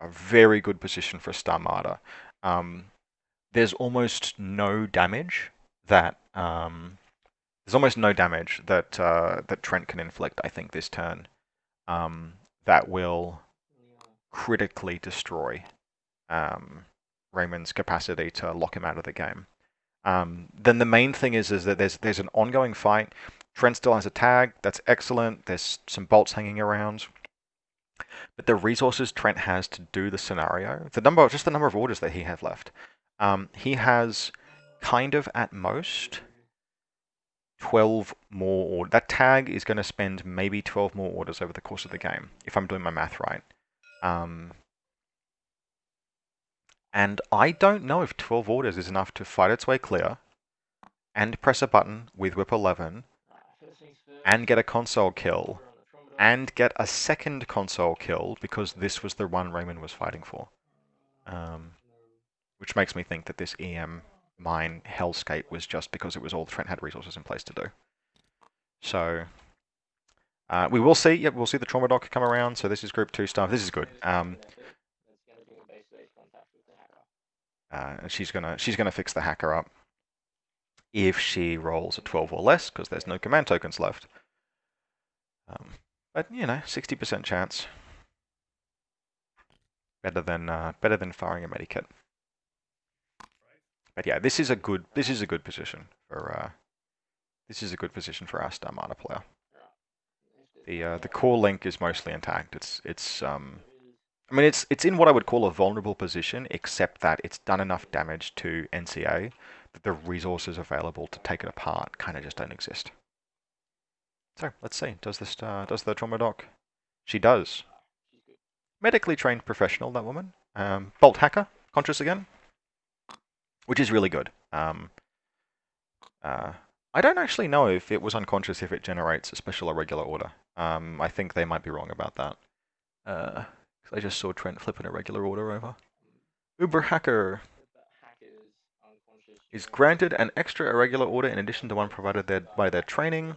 very good position for Starmada. There's almost no damage that that Trent can inflict. I think this turn that will critically destroy Raymond's capacity to lock him out of the game. Then the main thing is that there's an ongoing fight. Trent still has a tag. That's excellent. There's some bolts hanging around. But the resources Trent has to do the scenario, the number of orders that he has left, he has kind of at most 12 more orders. That tag is going to spend maybe 12 more orders over the course of the game, if I'm doing my math right. And I don't know if 12 orders is enough to fight its way clear and press a button with Whip 11 and get a console kill and get a second console kill because this was the one Raymond was fighting for. Which makes me think that this EM mine hellscape was just because it was all Trent had resources in place to do. So we will see. Yep, we'll see the trauma doc come around. So this is group 2 stuff. This is good. And she's gonna fix the hacker up if she rolls a 12 or less, because there's no command tokens left. But you know, 60% chance. Better than firing a medikit. But yeah, this is a good position for our Starmada player. The core link is mostly intact. It's in what I would call a vulnerable position, except that it's done enough damage to NCA that the resources available to take it apart kind of just don't exist. So let's see. Does the trauma doc? She does. Medically trained professional, that woman. Bolt hacker, conscious again, which is really good. I don't actually know if it was unconscious if it generates a special or regular order. I think they might be wrong about that. Because I just saw Trent flipping a regular order over. Uber hacker is granted an extra irregular order in addition to one provided by their training.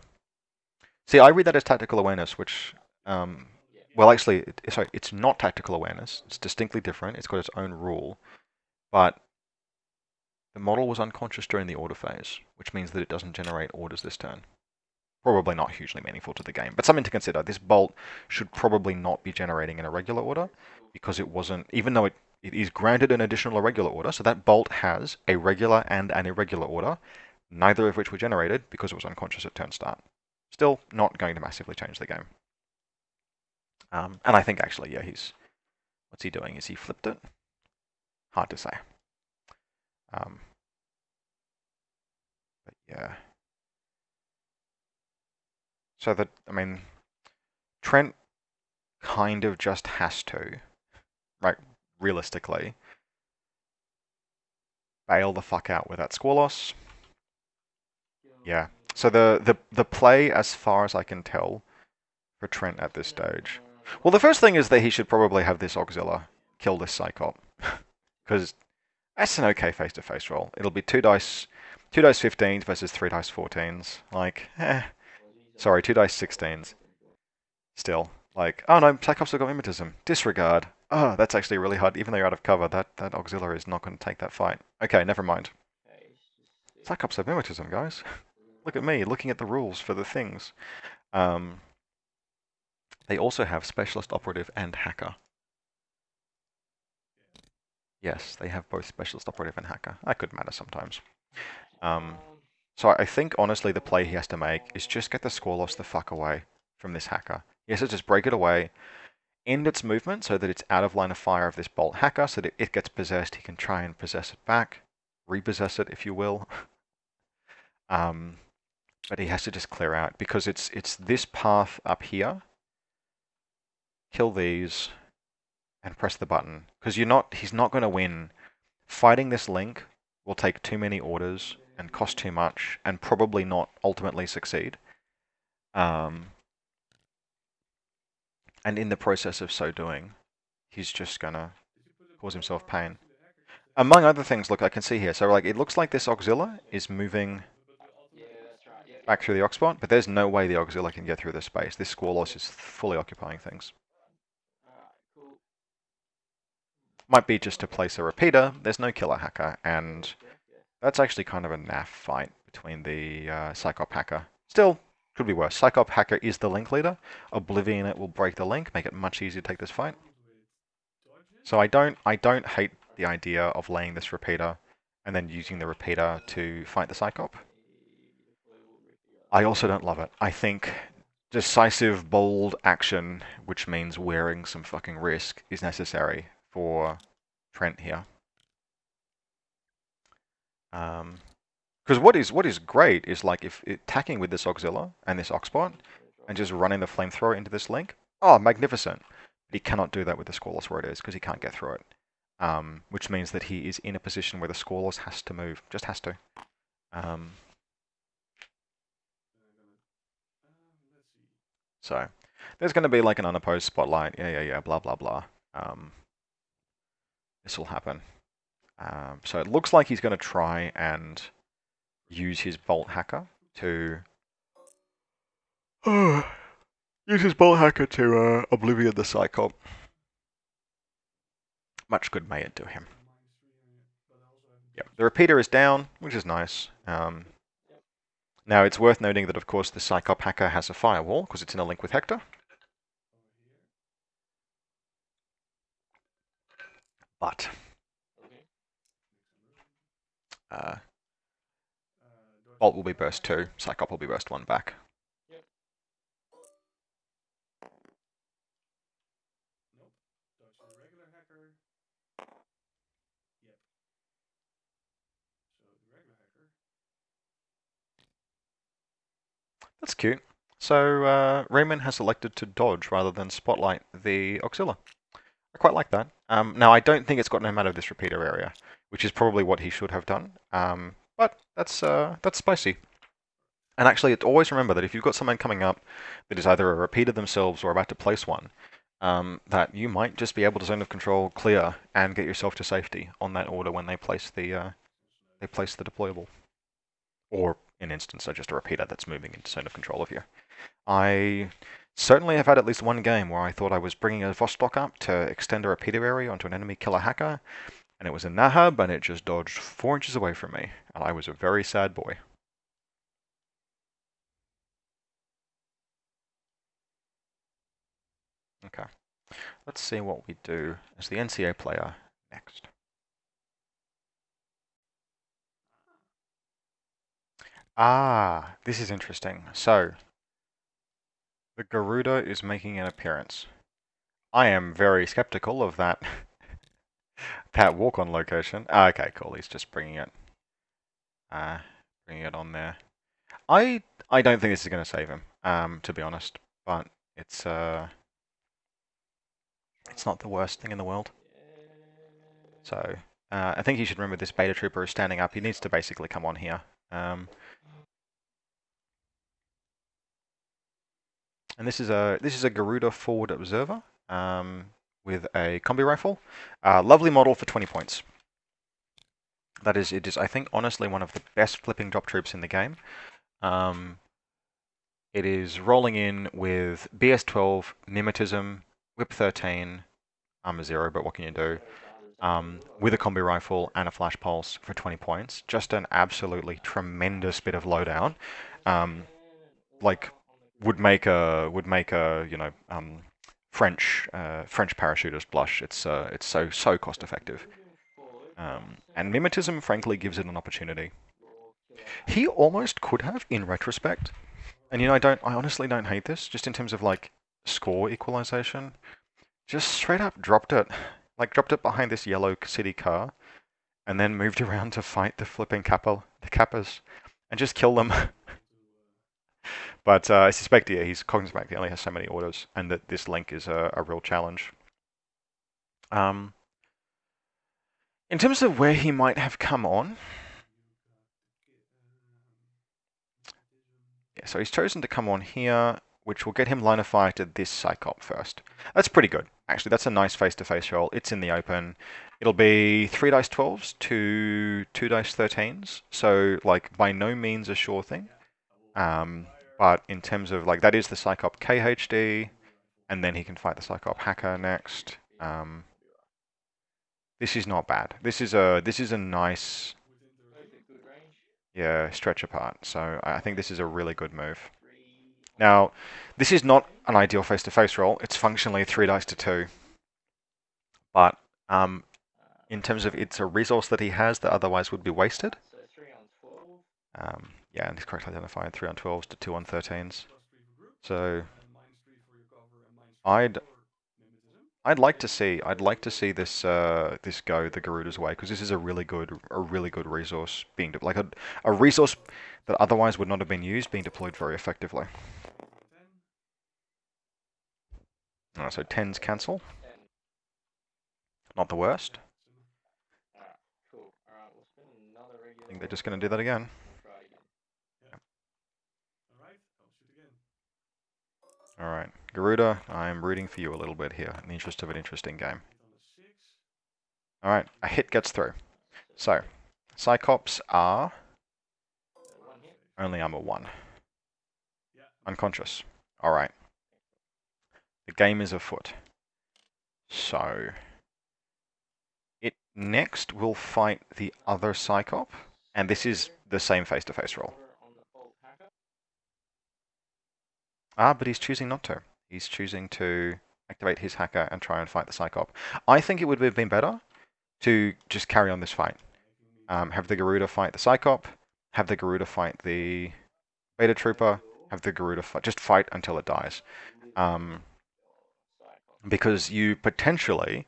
See, I read that as tactical awareness, which, well, actually, sorry, it's not tactical awareness. It's distinctly different. It's got its own rule. But the model was unconscious during the order phase, which means that it doesn't generate orders this turn. Probably not hugely meaningful to the game, but something to consider. This bolt should probably not be generating an irregular order, because it wasn't, even though it is granted an additional irregular order, so that bolt has a regular and an irregular order, neither of which were generated because it was unconscious at turn start. Still not going to massively change the game. And I think actually, yeah, what's he doing? Is he flipped it? Hard to say. But yeah. So that, Trent kind of just has to, right, realistically, bail the fuck out with that score loss. Yeah. So the play, as far as I can tell, for Trent at this stage. Well, the first thing is that he should probably have this auxiliary kill this Psychop. Because that's an okay face-to-face roll. It'll be 2 dice 15s versus 3 dice 14s. Like, sorry, 2 dice 16s. Still, like, oh no, Psychops have got mimetism. Disregard. Oh, that's actually really hard. Even though you're out of cover, that auxiliary is not going to take that fight. Okay, never mind. Psychops have mimetism, guys. Look at me, looking at the rules for the things. They also have Specialist Operative and Hacker. Yes, they have both Specialist Operative and Hacker. That could matter sometimes. So I think, honestly, the play he has to make is just get the score loss the fuck away from this Hacker. He has to just break it away, end its movement so that it's out of line of fire of this Bolt Hacker, so that if it gets possessed, he can try and possess it back. Repossess it, if you will. But he has to just clear out, because it's this path up here. Kill these and press the button, because he's not going to win fighting this link will take too many orders and cost too much and probably not ultimately succeed. And in the process of so doing, he's just gonna cause himself pain. Among other things, look, I can see here. So like, it looks like this auxiliary is moving back through the aux spot, but there's no way the auxiliary can get through this space. This Squallos is fully occupying things. Might be just to place a repeater. There's no killer hacker, and that's actually kind of a naff fight between the Psychop hacker. Still, could be worse. Psychop hacker is the link leader. Oblivion it will break the link, make it much easier to take this fight. So I don't hate the idea of laying this repeater and then using the repeater to fight the Psychop. I also don't love it. I think decisive, bold action, which means wearing some fucking risk, is necessary for Trent here. Because what is great is like if attacking with this auxiliary and this oxbot and just running the flamethrower into this link. Oh, magnificent! But he cannot do that with the Squallos where it is because he can't get through it. Which means that he is in a position where the Squallos has to move, just has to. So there's going to be like an unopposed spotlight. Yeah, blah blah blah. This will happen. So it looks like he's going to try and use his bolt hacker to obliviate the Psychop. Much good may it do him. Yep, the repeater is down, which is nice. Now it's worth noting that, of course, the Psychop hacker has a firewall because it's in a link with Hector. But Bolt will be burst 2, Psychop will be burst 1 back. That's cute. So Raymond has elected to dodge rather than spotlight the auxiliary. I quite like that. Now I don't think it's gotten him out of this repeater area, which is probably what he should have done. But that's spicy. And actually, always remember that if you've got someone coming up that is either a repeater themselves or about to place one, that you might just be able to zone of control clear and get yourself to safety on that order when they place the deployable, or in instance, just a repeater that's moving into zone of control of you. I certainly have had at least one game where I thought I was bringing a Vostok up to extend a repeater area onto an enemy killer hacker, and it was a Nahab, and it just dodged 4 inches away from me, and I was a very sad boy. Okay, let's see what we do as the NCA player next. Ah, this is interesting. So, the Garuda is making an appearance. I am very skeptical of that that walk-on location. Okay, cool. He's just bringing it on there. I don't think this is going to save him, to be honest. But it's not the worst thing in the world. So I think you should remember this beta trooper is standing up. He needs to basically come on here. And this is a Garuda forward observer with a combi rifle. Lovely model for 20 points. It is, I think, honestly one of the best flipping drop troops in the game. It is rolling in with BS12, Mimetism, Whip 13, Armor 0, but what can you do? With a combi rifle and a flash pulse for 20 points. Just an absolutely tremendous bit of loadout. Like would make a French parachutist blush. It's so cost effective. And Mimetism, frankly, gives it an opportunity. He almost could have, in retrospect. And I honestly don't hate this, just in terms of like score equalization. Just straight up dropped it. Like dropped it behind this yellow city car, and then moved around to fight the flipping the Kappas, and just kill them. But I suspect, yeah, he's cognizant he only has so many orders, and that this link is a real challenge. In terms of where he might have come on, yeah, so he's chosen to come on here, which will get him line of fire to this Psychop first. That's pretty good. Actually, that's a nice face-to-face roll. It's in the open. It'll be 3 dice 12s to 2 dice 13s, so like by no means a sure thing. But in terms of like that is the Psychop KHD, and then he can fight the Psychop Hacker next. This is not bad. This is a nice stretch apart. So I think this is a really good move. Now, this is not an ideal face-to-face roll. It's functionally 3 dice to 2, but in terms of it's a resource that he has that otherwise would be wasted. Yeah, and he's correctly identified 3 on 12s to 2 on 13s. So I'd like to see this go the Garuda's way, because this is a really good resource being like a resource that otherwise would not have been used being deployed very effectively. Alright, so 10s cancel. Not the worst. I think they're just going to do that again. Alright, Garuda, I'm rooting for you a little bit here in the interest of an interesting game. Alright, a hit gets through. So, Psychops are only armor 1. Unconscious. Alright. The game is afoot. So, it next will fight the other Psychop, and this is the same face-to-face roll. But he's choosing not to. He's choosing to activate his hacker and try and fight the Psychop. I think it would have been better to just carry on this fight. Have the Garuda fight the Psychop, have the Garuda fight the Beta Trooper, have the Garuda fight, just fight until it dies. Because you potentially,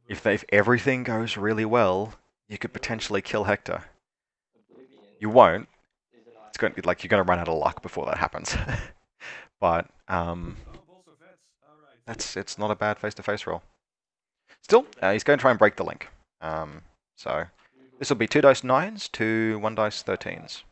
if everything goes really well, you could potentially kill Hector. You won't. It's going to be like you're going to run out of luck before that happens. But it's not a bad face-to-face roll. Still, he's going to try and break the link. So this will be 2 dice 9s to 1 dice 13s.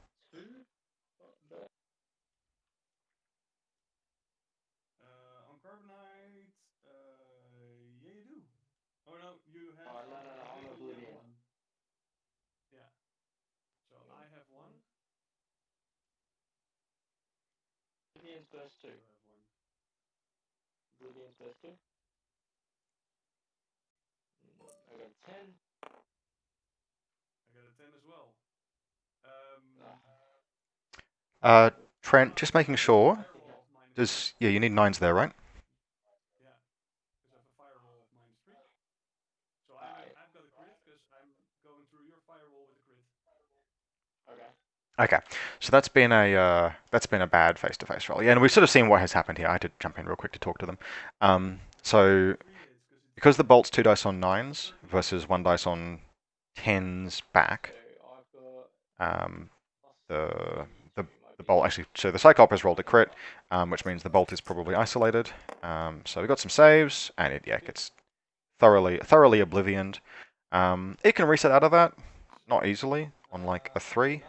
Trent, just making sure. You need 9s there, right? Okay, so that's been a bad face-to-face roll. Yeah, and we've sort of seen what has happened here. I had to jump in real quick to talk to them. So because the bolt's 2 dice on 9s versus 1 dice on 10s back, the bolt actually, so the Psychop has rolled a crit, which means the bolt is probably isolated. So we got some saves, and it gets thoroughly oblivioned. It can reset out of that, not easily, on like a 3.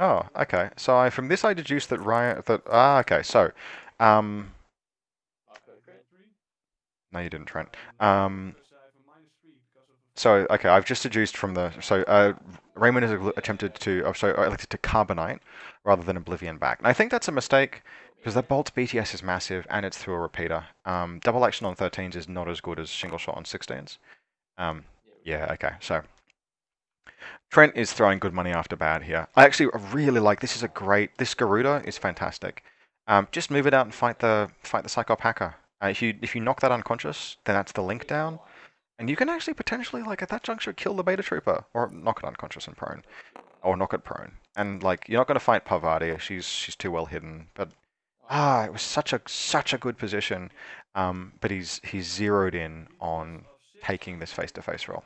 Oh, okay. So from this I deduced that Ryan okay. So, no, you didn't, Trent. So okay, I've just deduced from Raymond has attempted to elected to carbonite rather than oblivion back, and I think that's a mistake because that bolt's BTS is massive and it's through a repeater. Double action on 13s is not as good as single shot on 16s. Yeah, okay. So Trent is throwing good money after bad here. I actually really like this. This Garuda is fantastic. Just move it out and fight the Psychop Hacker. If you knock that unconscious, then that's the link down. And you can actually potentially, like, at that juncture, kill the Beta Trooper. Or knock it unconscious and prone. Or knock it prone. And, like, you're not going to fight Parvati. She's too well hidden. But, it was such a good position. But he's zeroed in on taking this face-to-face roll.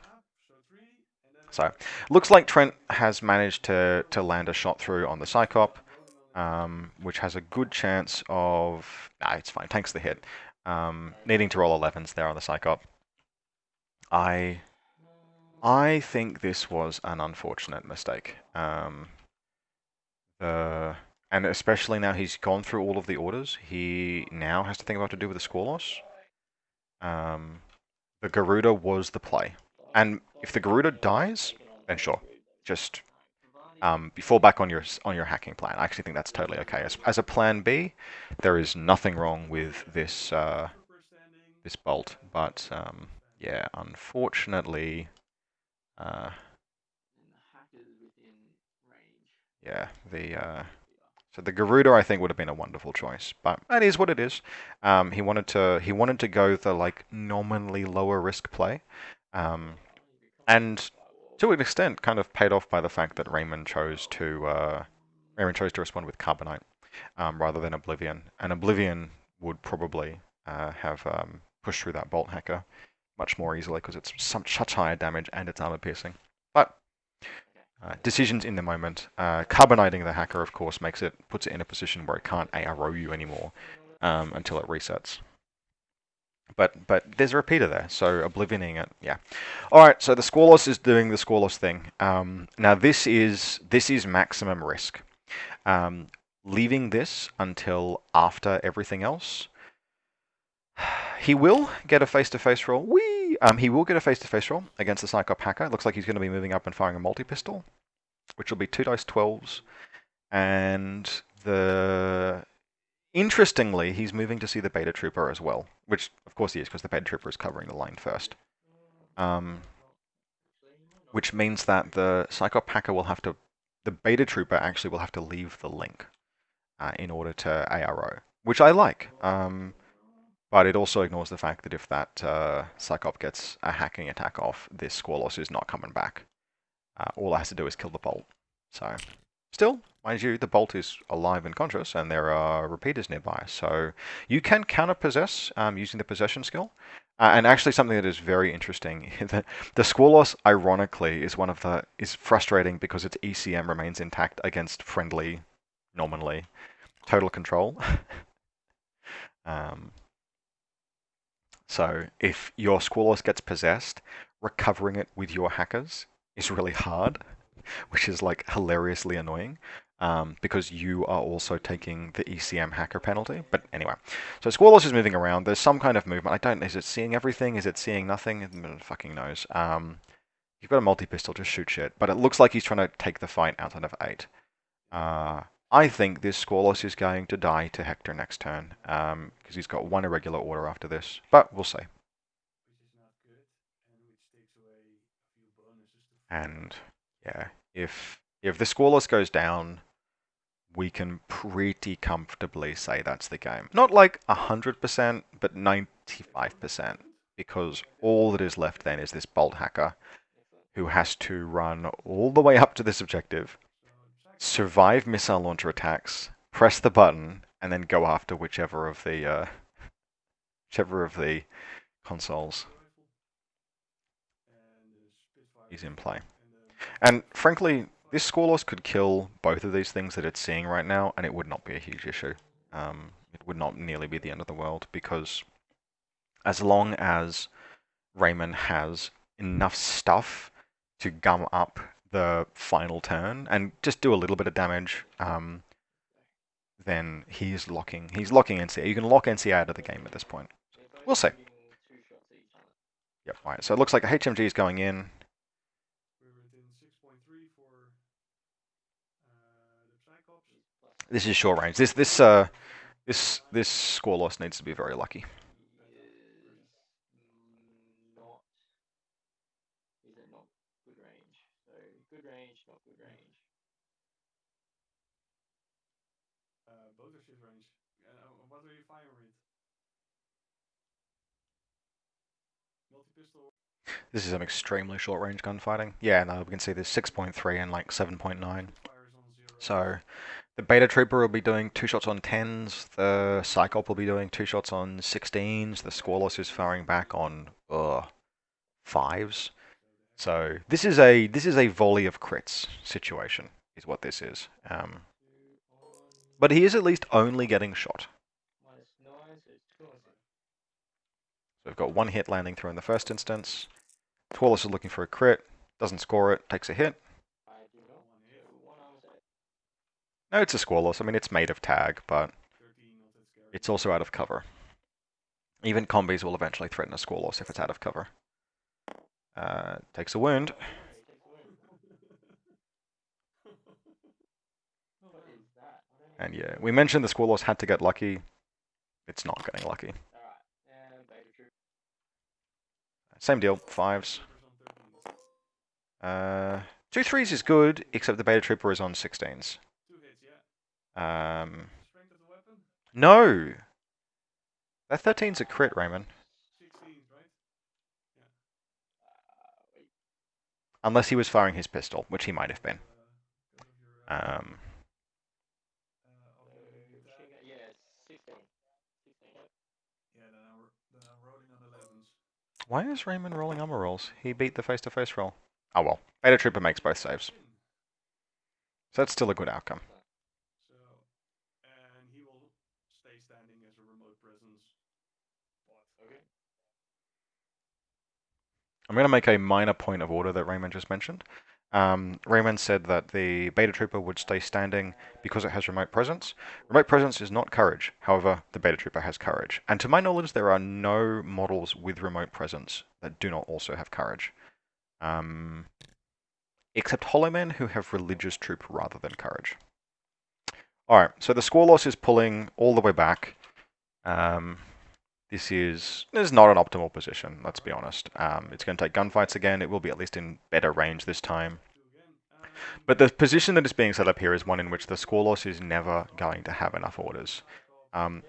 So, looks like Trent has managed to land a shot through on the Psychop. which has a good chance of... Nah, it's fine. Tanks the hit. Needing to roll 11s there on the Psychop. I think this was an unfortunate mistake. And especially now he's gone through all of the orders, he now has to think about what to do with the score loss. The Garuda was the play. And if the Garuda dies, then sure. Just fall back on your hacking plan. I actually think that's totally okay. As a plan B, there is nothing wrong with this this bolt. But yeah, unfortunately, yeah, so the Garuda I think would have been a wonderful choice, but that is what it is. He wanted to go the like nominally lower risk play, and to an extent, kind of paid off by the fact that Raymond chose to respond with Carbonite rather than Oblivion, and Oblivion would probably have pushed through that Bolt Hacker much more easily because it's such higher damage and it's armor piercing. But decisions in the moment. Carbonating the hacker, of course, puts it in a position where it can't ARO you anymore until it resets. But there's a repeater there, so oblivioning it, yeah. All right, so the scoreless is doing the scoreless thing. Now this is maximum risk. Leaving this until after everything else. He will get a face-to-face roll. He will get a face-to-face roll against the Psychop Hacker. It looks like he's going to be moving up and firing a multi-pistol, which will be 2 dice 12s. And interestingly, he's moving to see the Beta Trooper as well, which of course he is because the Beta Trooper is covering the line first. Which means that the Psychop Hacker the Beta Trooper actually will have to leave the link in order to ARO, which I like. But it also ignores the fact that if that Psychop gets a hacking attack off, this score loss is not coming back. All it has to do is kill the Bolt. So, still, mind you, the Bolt is alive and conscious, and there are repeaters nearby. So, you can counter-possess using the possession skill. And actually something that is very interesting, the score loss, ironically, is frustrating because its ECM remains intact against friendly, nominally, total control. So if your squallows gets possessed, recovering it with your hackers is really hard, which is like hilariously annoying because you are also taking the ECM hacker penalty. But anyway, so squallows is moving around. There's some kind of movement. Is it seeing everything? Is it seeing nothing? It fucking knows. You've got a multi-pistol, just shoot shit. But it looks like he's trying to take the fight outside of 8. I think this Squallows is going to die to Hector next turn, because he's got one irregular order after this, but we'll see. And yeah, if the Squallows goes down, we can pretty comfortably say that's the game. Not like 100%, but 95%, because all that is left then is this Bolt Hacker, who has to run all the way up to this objective, survive missile launcher attacks, press the button, and then go after whichever of the consoles is in play. And frankly, this score loss could kill both of these things that it's seeing right now, and it would not be a huge issue. It would not nearly be the end of the world, because as long as Raymond has enough stuff to gum up the final turn and just do a little bit of damage, then he's locking NCA. You can lock NCA out of the game at this point. We'll see. Yep, right. So it looks like a HMG is going in. This is short range. This score loss needs to be very lucky. Both are shit range. What are you firing with? Multi-pistol. This is some extremely short range gunfighting. Yeah, no, we can see there's 6.3 and like 7.9. So the Beta Trooper will be doing 2 shots on 10s. The Psychop will be doing 2 shots on 16s. The Squallows is firing back on 5s. So this is a volley of crits situation, is what this is. But he is at least only getting shot. -9, so it's 2 on 6. So we've got one hit landing through in the first instance. Squalus is looking for a crit, doesn't score it, takes a hit. I do not. So 1 armor set. No, it's a Squalus. I mean, it's made of tag, but 13, not that scary. it's also out of cover. Even combis will eventually threaten a Squalus if it's out of cover. Takes a wound. Okay, he takes the wound. What is that? And yeah, we mentioned the Squalus had to get lucky. It's not getting lucky. Alright, and Beta Troop. Same deal, 5s. Troopers on 13s. 2 3s is good, except the Beta Trooper is on 16s. 2 hits, yeah. Strength of the weapon? No! That 13's a crit, Raymond. 16s, right? Yeah. Wait. Unless he was firing his pistol, which he might have been. Yeah, 16. 16, yep. Yeah, then I'm rolling on 11s. Why is Raymond rolling armor rolls? He beat the face-to-face roll. Oh well. Beta Trooper makes both saves. So that's still a good outcome. So, and he will stay standing as a remote presence. What? Okay. I'm going to make a minor point of order that Raymond just mentioned. Raymond said that the Beta Trooper would stay standing because it has remote presence. Remote presence is not courage. However, the Beta Trooper has courage. And to my knowledge, there are no models with remote presence that do not also have courage. Except Hollowmen, who have religious troop rather than courage. Alright, so the Squalus is pulling all the way back. This is not an optimal position, let's be honest. It's going to take gunfights again. It will be at least in better range this time. But the position that is being set up here is one in which the Squalus is never going to have enough orders.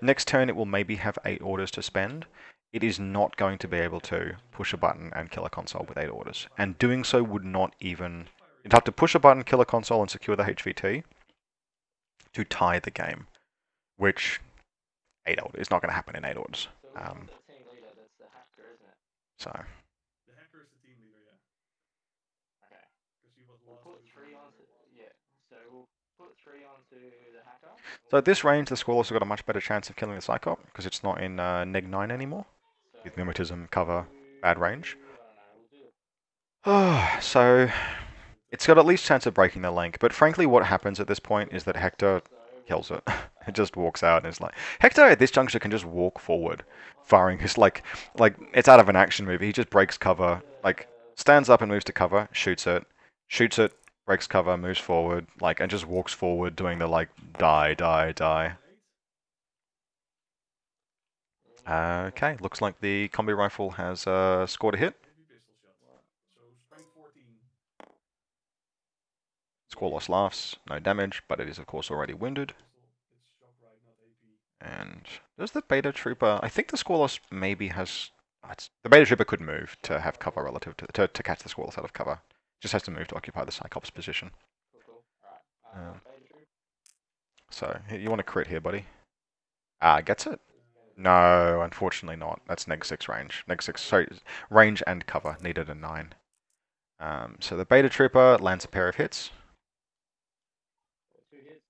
Next turn it will maybe have 8 orders to spend. It is not going to be able to push a button and kill a console with 8 orders. And doing so would not even... You'd have to push a button, kill a console, and secure the HVT to tie the game. Which, 8 orders, is not going to happen in 8 orders. So the team leader, that's the hacker, isn't it? So... The hacker is the team leader, yeah. Okay. Because he was We'll last. put 3 onto... Yeah. So we'll put 3 onto the hacker. So at this range, the Squalus has got a much better chance of killing the Psychop, because it's not in neg 9 anymore, with mimetism, cover, bad range. So it's got at least chance of breaking the link, but frankly what happens at this point is that Hector kills it. It just walks out and is like... Hector at this juncture can just walk forward, firing his, like it's out of an action movie. He just breaks cover, like, stands up and moves to cover, shoots it, breaks cover, moves forward, like, and just walks forward doing the, like, die, die, die. Okay, looks like the combi rifle has scored a hit. So strength 14. Squalus laughs, no damage, but it is of course already wounded. It's shock right, not AP. And does the Beta Trooper... I think the Squalus maybe has... the Beta Trooper could move to have cover relative to catch the Squalus out of cover. Just has to move to occupy the Cyclops position. Cool. Alright. Beta Troop. So, you want to crit here, buddy? Gets it? No, unfortunately not. That's neg 6 range. Neg 6, sorry, range and cover. Needed a 9. So the Beta Trooper lands a pair of hits. 2 hits.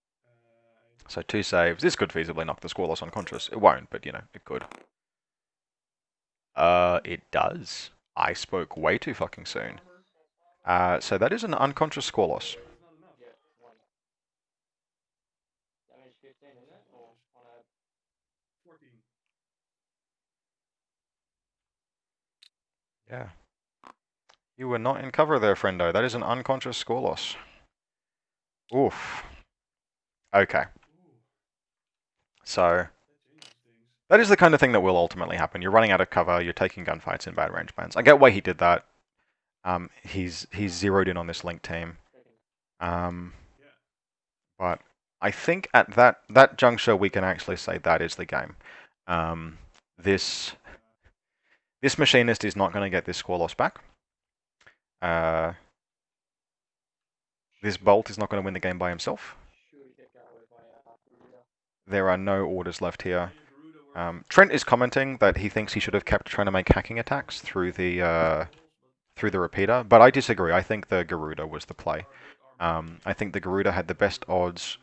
So 2 saves. This could feasibly knock the Squalus unconscious. It won't, but you know, it could. It does. I spoke way too fucking soon. So that is an unconscious Squalus. Yeah, 1. Damage 15, isn't it? Or on a... 14. Yeah. You were not in cover there, friendo. That is an unconscious Squalus. Oof. Okay. So, that is the kind of thing that will ultimately happen. You're running out of cover, you're taking gunfights in bad range bands. I get why he did that. He's zeroed in on this Link team. But I think at that juncture we can actually say that is the game. This machinist is not going to get this Squalus back. This Bolt is not going to win the game by himself. There are no orders left here. Trent is commenting that he thinks he should have kept trying to make hacking attacks through the repeater, but I disagree. I think the Garuda was the play. I think the Garuda had the best odds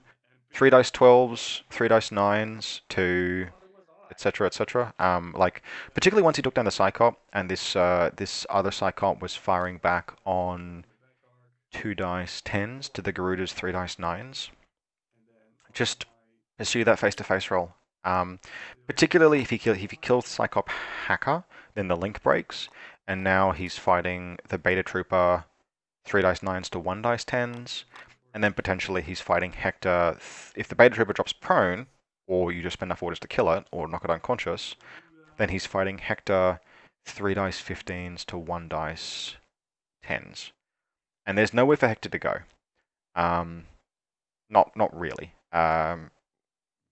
3 dice 12s, 3 dice 9s, 2, etc., etc. Like particularly once he took down the Psychop, and this other Psychop was firing back on 2 dice 10s to the Garuda's 3 dice 9s. Just pursue that face-to-face roll. Particularly if he kills the Psychop Hacker, then the link breaks, and now he's fighting the Beta Trooper 3 dice 9s to 1 dice 10s, and then potentially he's fighting Hector. If the Beta Trooper drops prone, or you just spend enough orders to kill it, or knock it unconscious, then he's fighting Hector 3 dice 15s to 1 dice 10s. And there's nowhere for Hector to go. Not really.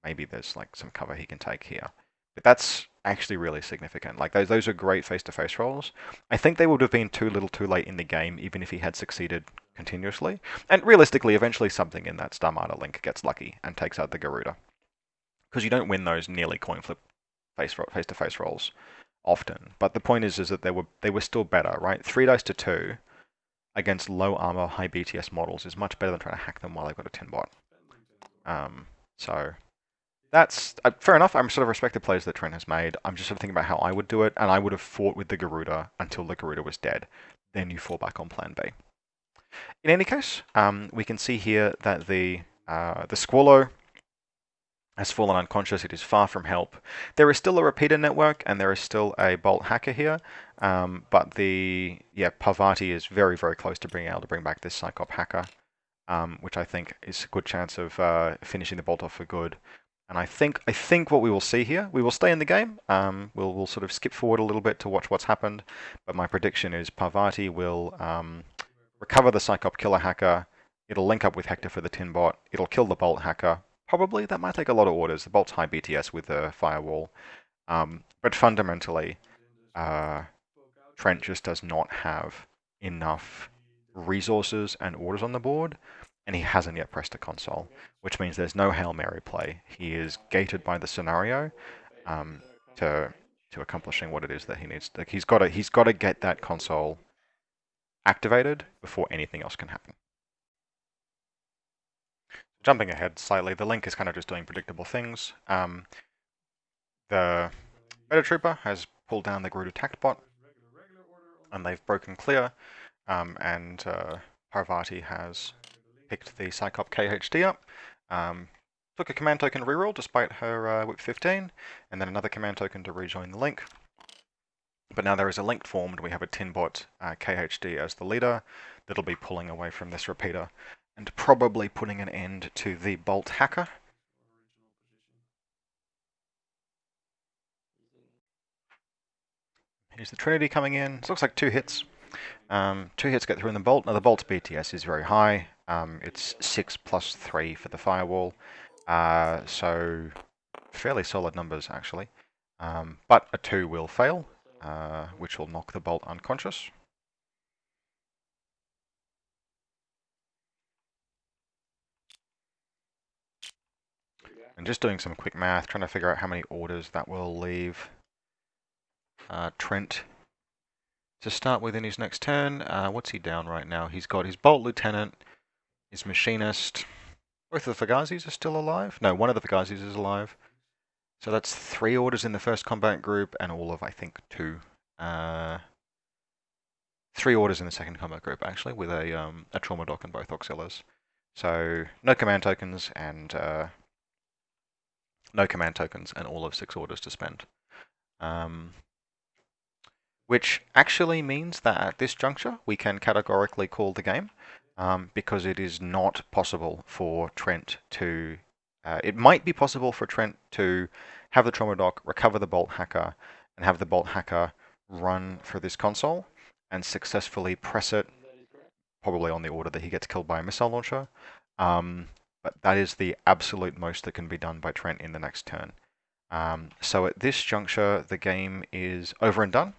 Maybe there's like some cover he can take here. But that's actually really significant. Like those are great face-to-face rolls. I think they would have been too little too late in the game, even if he had succeeded continuously. And realistically, eventually something in that Starmada link gets lucky and takes out the Garuda. Because you don't win those nearly coin flip face-to-face rolls often. But the point is that they were still better, right? 3 dice to 2 against low armor, high BTS models is much better than trying to hack them while they've got a tin bot. So that's fair enough. I'm sort of respected plays that Trent has made. I'm just sort of thinking about how I would do it, and I would have fought with the Garuda until the Garuda was dead. Then you fall back on plan B. In any case, we can see here that the Squallow has fallen unconscious. It is far from help. There is still a repeater network, and there is still a bolt hacker here. But Parvati is very, very close to being able to bring back this Psychop hacker, which I think is a good chance of finishing the bolt off for good. And I think what we will see here, we will stay in the game. We'll sort of skip forward a little bit to watch what's happened. But my prediction is Parvati will recover the Psychop killer hacker. It'll link up with Hector for the tin bot. It'll kill the bolt hacker. Probably that might take a lot of orders. The bolt's high BTS with the firewall. But fundamentally, Trent just does not have enough resources and orders on the board, and he hasn't yet pressed a console, which means there's no Hail Mary play. He is gated by the scenario to accomplishing what it is that he needs. Like he's got to get that console activated before anything else can happen. Jumping ahead slightly, the link is kind of just doing predictable things. The Beta Trooper has pulled down the Garuda Tact bot, and they've broken clear, and Parvati has picked the Psychop KHD up, took a command token reroll despite her whip 15, and then another command token to rejoin the link. But now there is a link formed. We have a Tinbot KHD as the leader that'll be pulling away from this repeater and probably putting an end to the Bolt hacker. Here's the Trinity coming in. It looks like 2 hits. 2 hits get through in the Bolt. Now the Bolt's BTS is very high. It's 6 plus 3 for the firewall. So fairly solid numbers actually. But a 2 will fail, which will knock the Bolt unconscious. And just doing some quick math, trying to figure out how many orders that will leave Trent to start with in his next turn. What's he down right now? He's got his Bolt Lieutenant, his Machinist. Both of the Fagazis are still alive? No, one of the Fagazis is alive. So that's 3 orders in the first combat group and all of, I think, 2. 3 orders in the second combat group, actually, with a trauma dock and both auxiliaries. So no command tokens and all of 6 orders to spend. Which actually means that at this juncture we can categorically call the game, because it is not possible for Trent to... it might be possible for Trent to have the trauma dock, recover the Bolt hacker, and have the Bolt hacker run for this console and successfully press it, probably on the order that he gets killed by a missile launcher. But that is the absolute most that can be done by Trent in the next turn. So at this juncture, the game is over and done.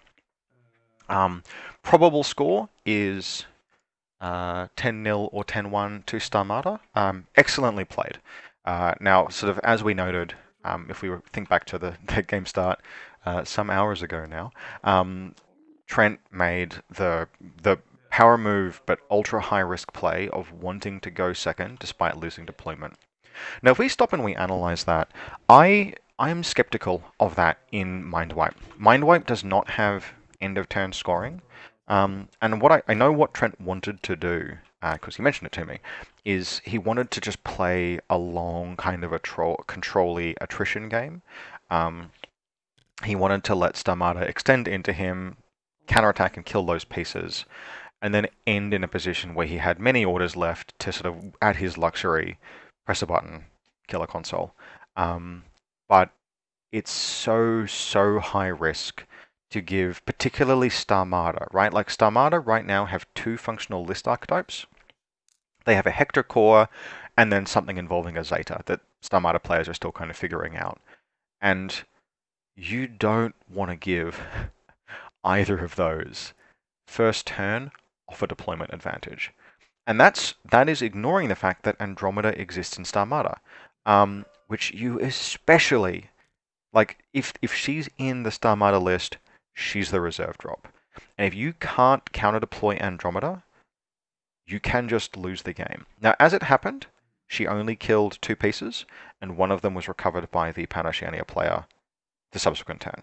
Probable score is 10-0 or 10-1 to Starmada. Excellently played. Now, sort of as we noted, if we think back to the game start some hours ago now, Trent made the power move but ultra high risk play of wanting to go second despite losing deployment. Now, if we stop and we analyze that, I'm skeptical of that in Mindwipe. Mindwipe does not have end of turn scoring, and what I know what Trent wanted to do, because he mentioned it to me, is he wanted to just play a long kind of a control-y attrition game. He wanted to let Starmada extend into him, counterattack and kill those pieces, and then end in a position where he had many orders left to sort of, at his luxury, press a button, kill a console. But it's so high risk to give, particularly Starmada, right? Like Starmada right now have two functional list archetypes. They have a Hector core and then something involving a Zeta that Starmada players are still kind of figuring out. And you don't want to give either of those first turn off a deployment advantage. And that is ignoring the fact that Andromeda exists in Starmada, which you especially like. If she's in the Starmada list, she's the reserve drop, and if you can't counter deploy Andromeda, you can just lose the game. Now, as it happened, she only killed two pieces, and one of them was recovered by the Pan-Oceania player the subsequent turn,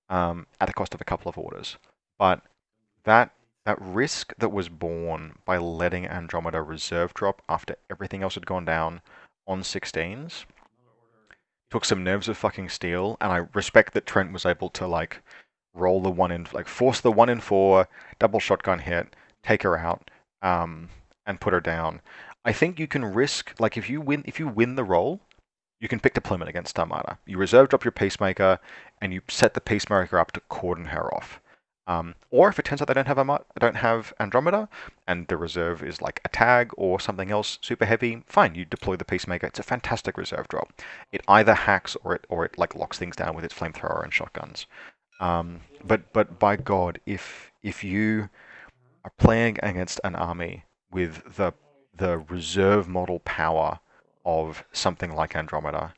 at the cost of a couple of orders. But that risk that was born by letting Andromeda reserve drop after everything else had gone down on 16s took some nerves of fucking steel, and I respect that Trent was able to like roll the one in, like force the 1 in 4 double shotgun hit, take her out, and put her down. I think you can risk, like if you win the roll, you can pick deployment against Starmada. You reserve drop your Peacemaker, and you set the Peacemaker up to cordon her off. Or if it turns out they don't have Andromeda, and the reserve is like a tag or something else super heavy, fine, you deploy the Peacemaker. It's a fantastic reserve drop. It either hacks or it like locks things down with its flamethrower and shotguns. But by God, if you are playing against an army with the reserve model power of something like Andromeda,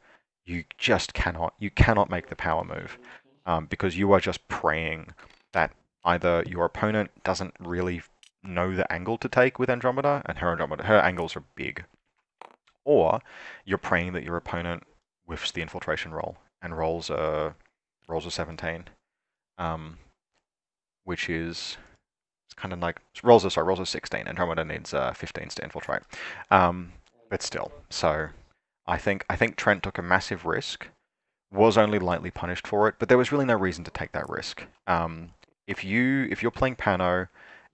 you cannot make the power move, because you are just praying that either your opponent doesn't really know the angle to take with Andromeda, and her angles are big, or you're praying that your opponent whiffs the infiltration roll and rolls a 17, which is it's kind of like rolls a 16. Andromeda needs 15s to infiltrate, but still. So I think Trent took a massive risk, was only lightly punished for it, but there was really no reason to take that risk. If you're playing Pano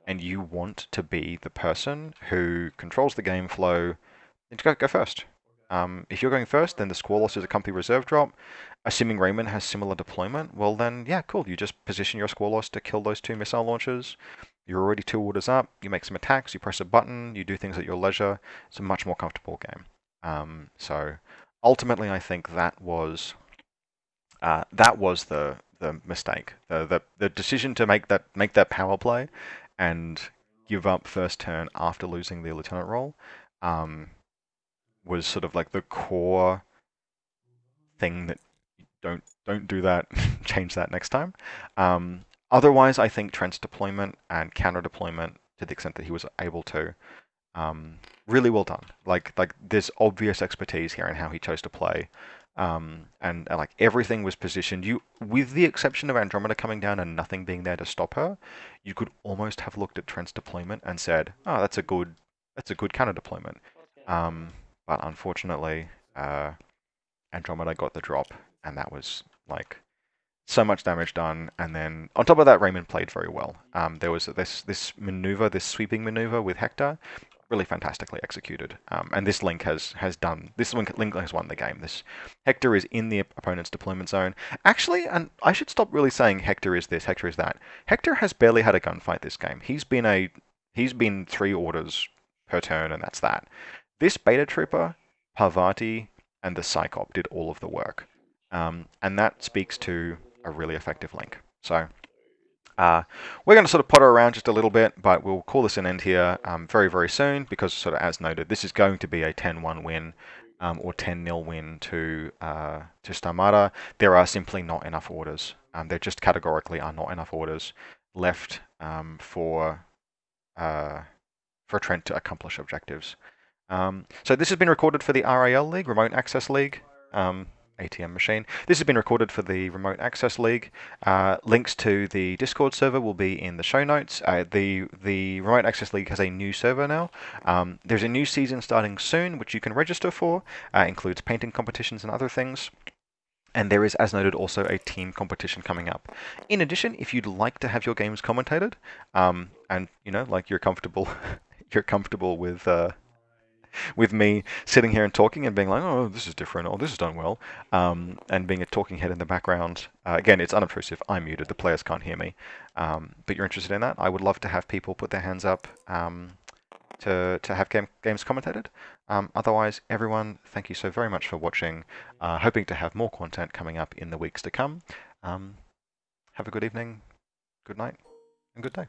and you want to be the person who controls the game flow, then go first. If you're going first, then the score loss is a comfy reserve drop. Assuming Raymond has similar deployment, well then, yeah, cool. You just position your score loss to kill those two missile launchers. You're already 2 orders up. You make some attacks. You press a button. You do things at your leisure. It's a much more comfortable game. So ultimately, I think that was the mistake. The decision to make that power play and give up first turn after losing the lieutenant role was sort of like the core thing that don't do that. Change that next time. Otherwise, I think Trent's deployment and counter deployment, to the extent that he was able to, really well done. Like there's obvious expertise here in how he chose to play. And like everything was positioned. You, with the exception of Andromeda coming down and nothing being there to stop her, you could almost have looked at Trent's deployment and said, "Oh, that's a good counter deployment." But unfortunately, Andromeda got the drop, and that was like so much damage done. And then on top of that, Raymond played very well. There was this maneuver, this sweeping maneuver with Hector, really fantastically executed. And this link has won the game. This Hector is in the opponent's deployment zone. Actually, and I should stop really saying Hector is this, Hector is that. Hector has barely had a gunfight this game. He's been 3 orders per turn, and that's that. This Beta Trooper, Parvati, and the Psychop did all of the work. And that speaks to a really effective link. So we're going to sort of potter around just a little bit, but we'll call this an end here very, very soon, because sort of as noted, this is going to be a 10-1 win or 10-0 win to Starmada. There are simply not enough orders. There just categorically are not enough orders left for Trent to accomplish objectives. So this has been recorded for the RAL League, Remote Access League. ATM machine. This has been recorded for the Remote Access League. Links to the Discord server will be in the show notes. The Remote Access League has a new server now. There's a new season starting soon, which you can register for. Includes painting competitions and other things. And there is, as noted, also a team competition coming up. In addition, if you'd like to have your games commentated, and like you're comfortable, you're comfortable with me sitting here and talking and being like, oh, this is different, or this is done well, and being a talking head in the background. Again, it's unobtrusive. I'm muted. The players can't hear me. But you're interested in that? I would love to have people put their hands up to have games commentated. Otherwise, everyone, thank you so very much for watching. Hoping to have more content coming up in the weeks to come. Have a good evening, good night, and good day.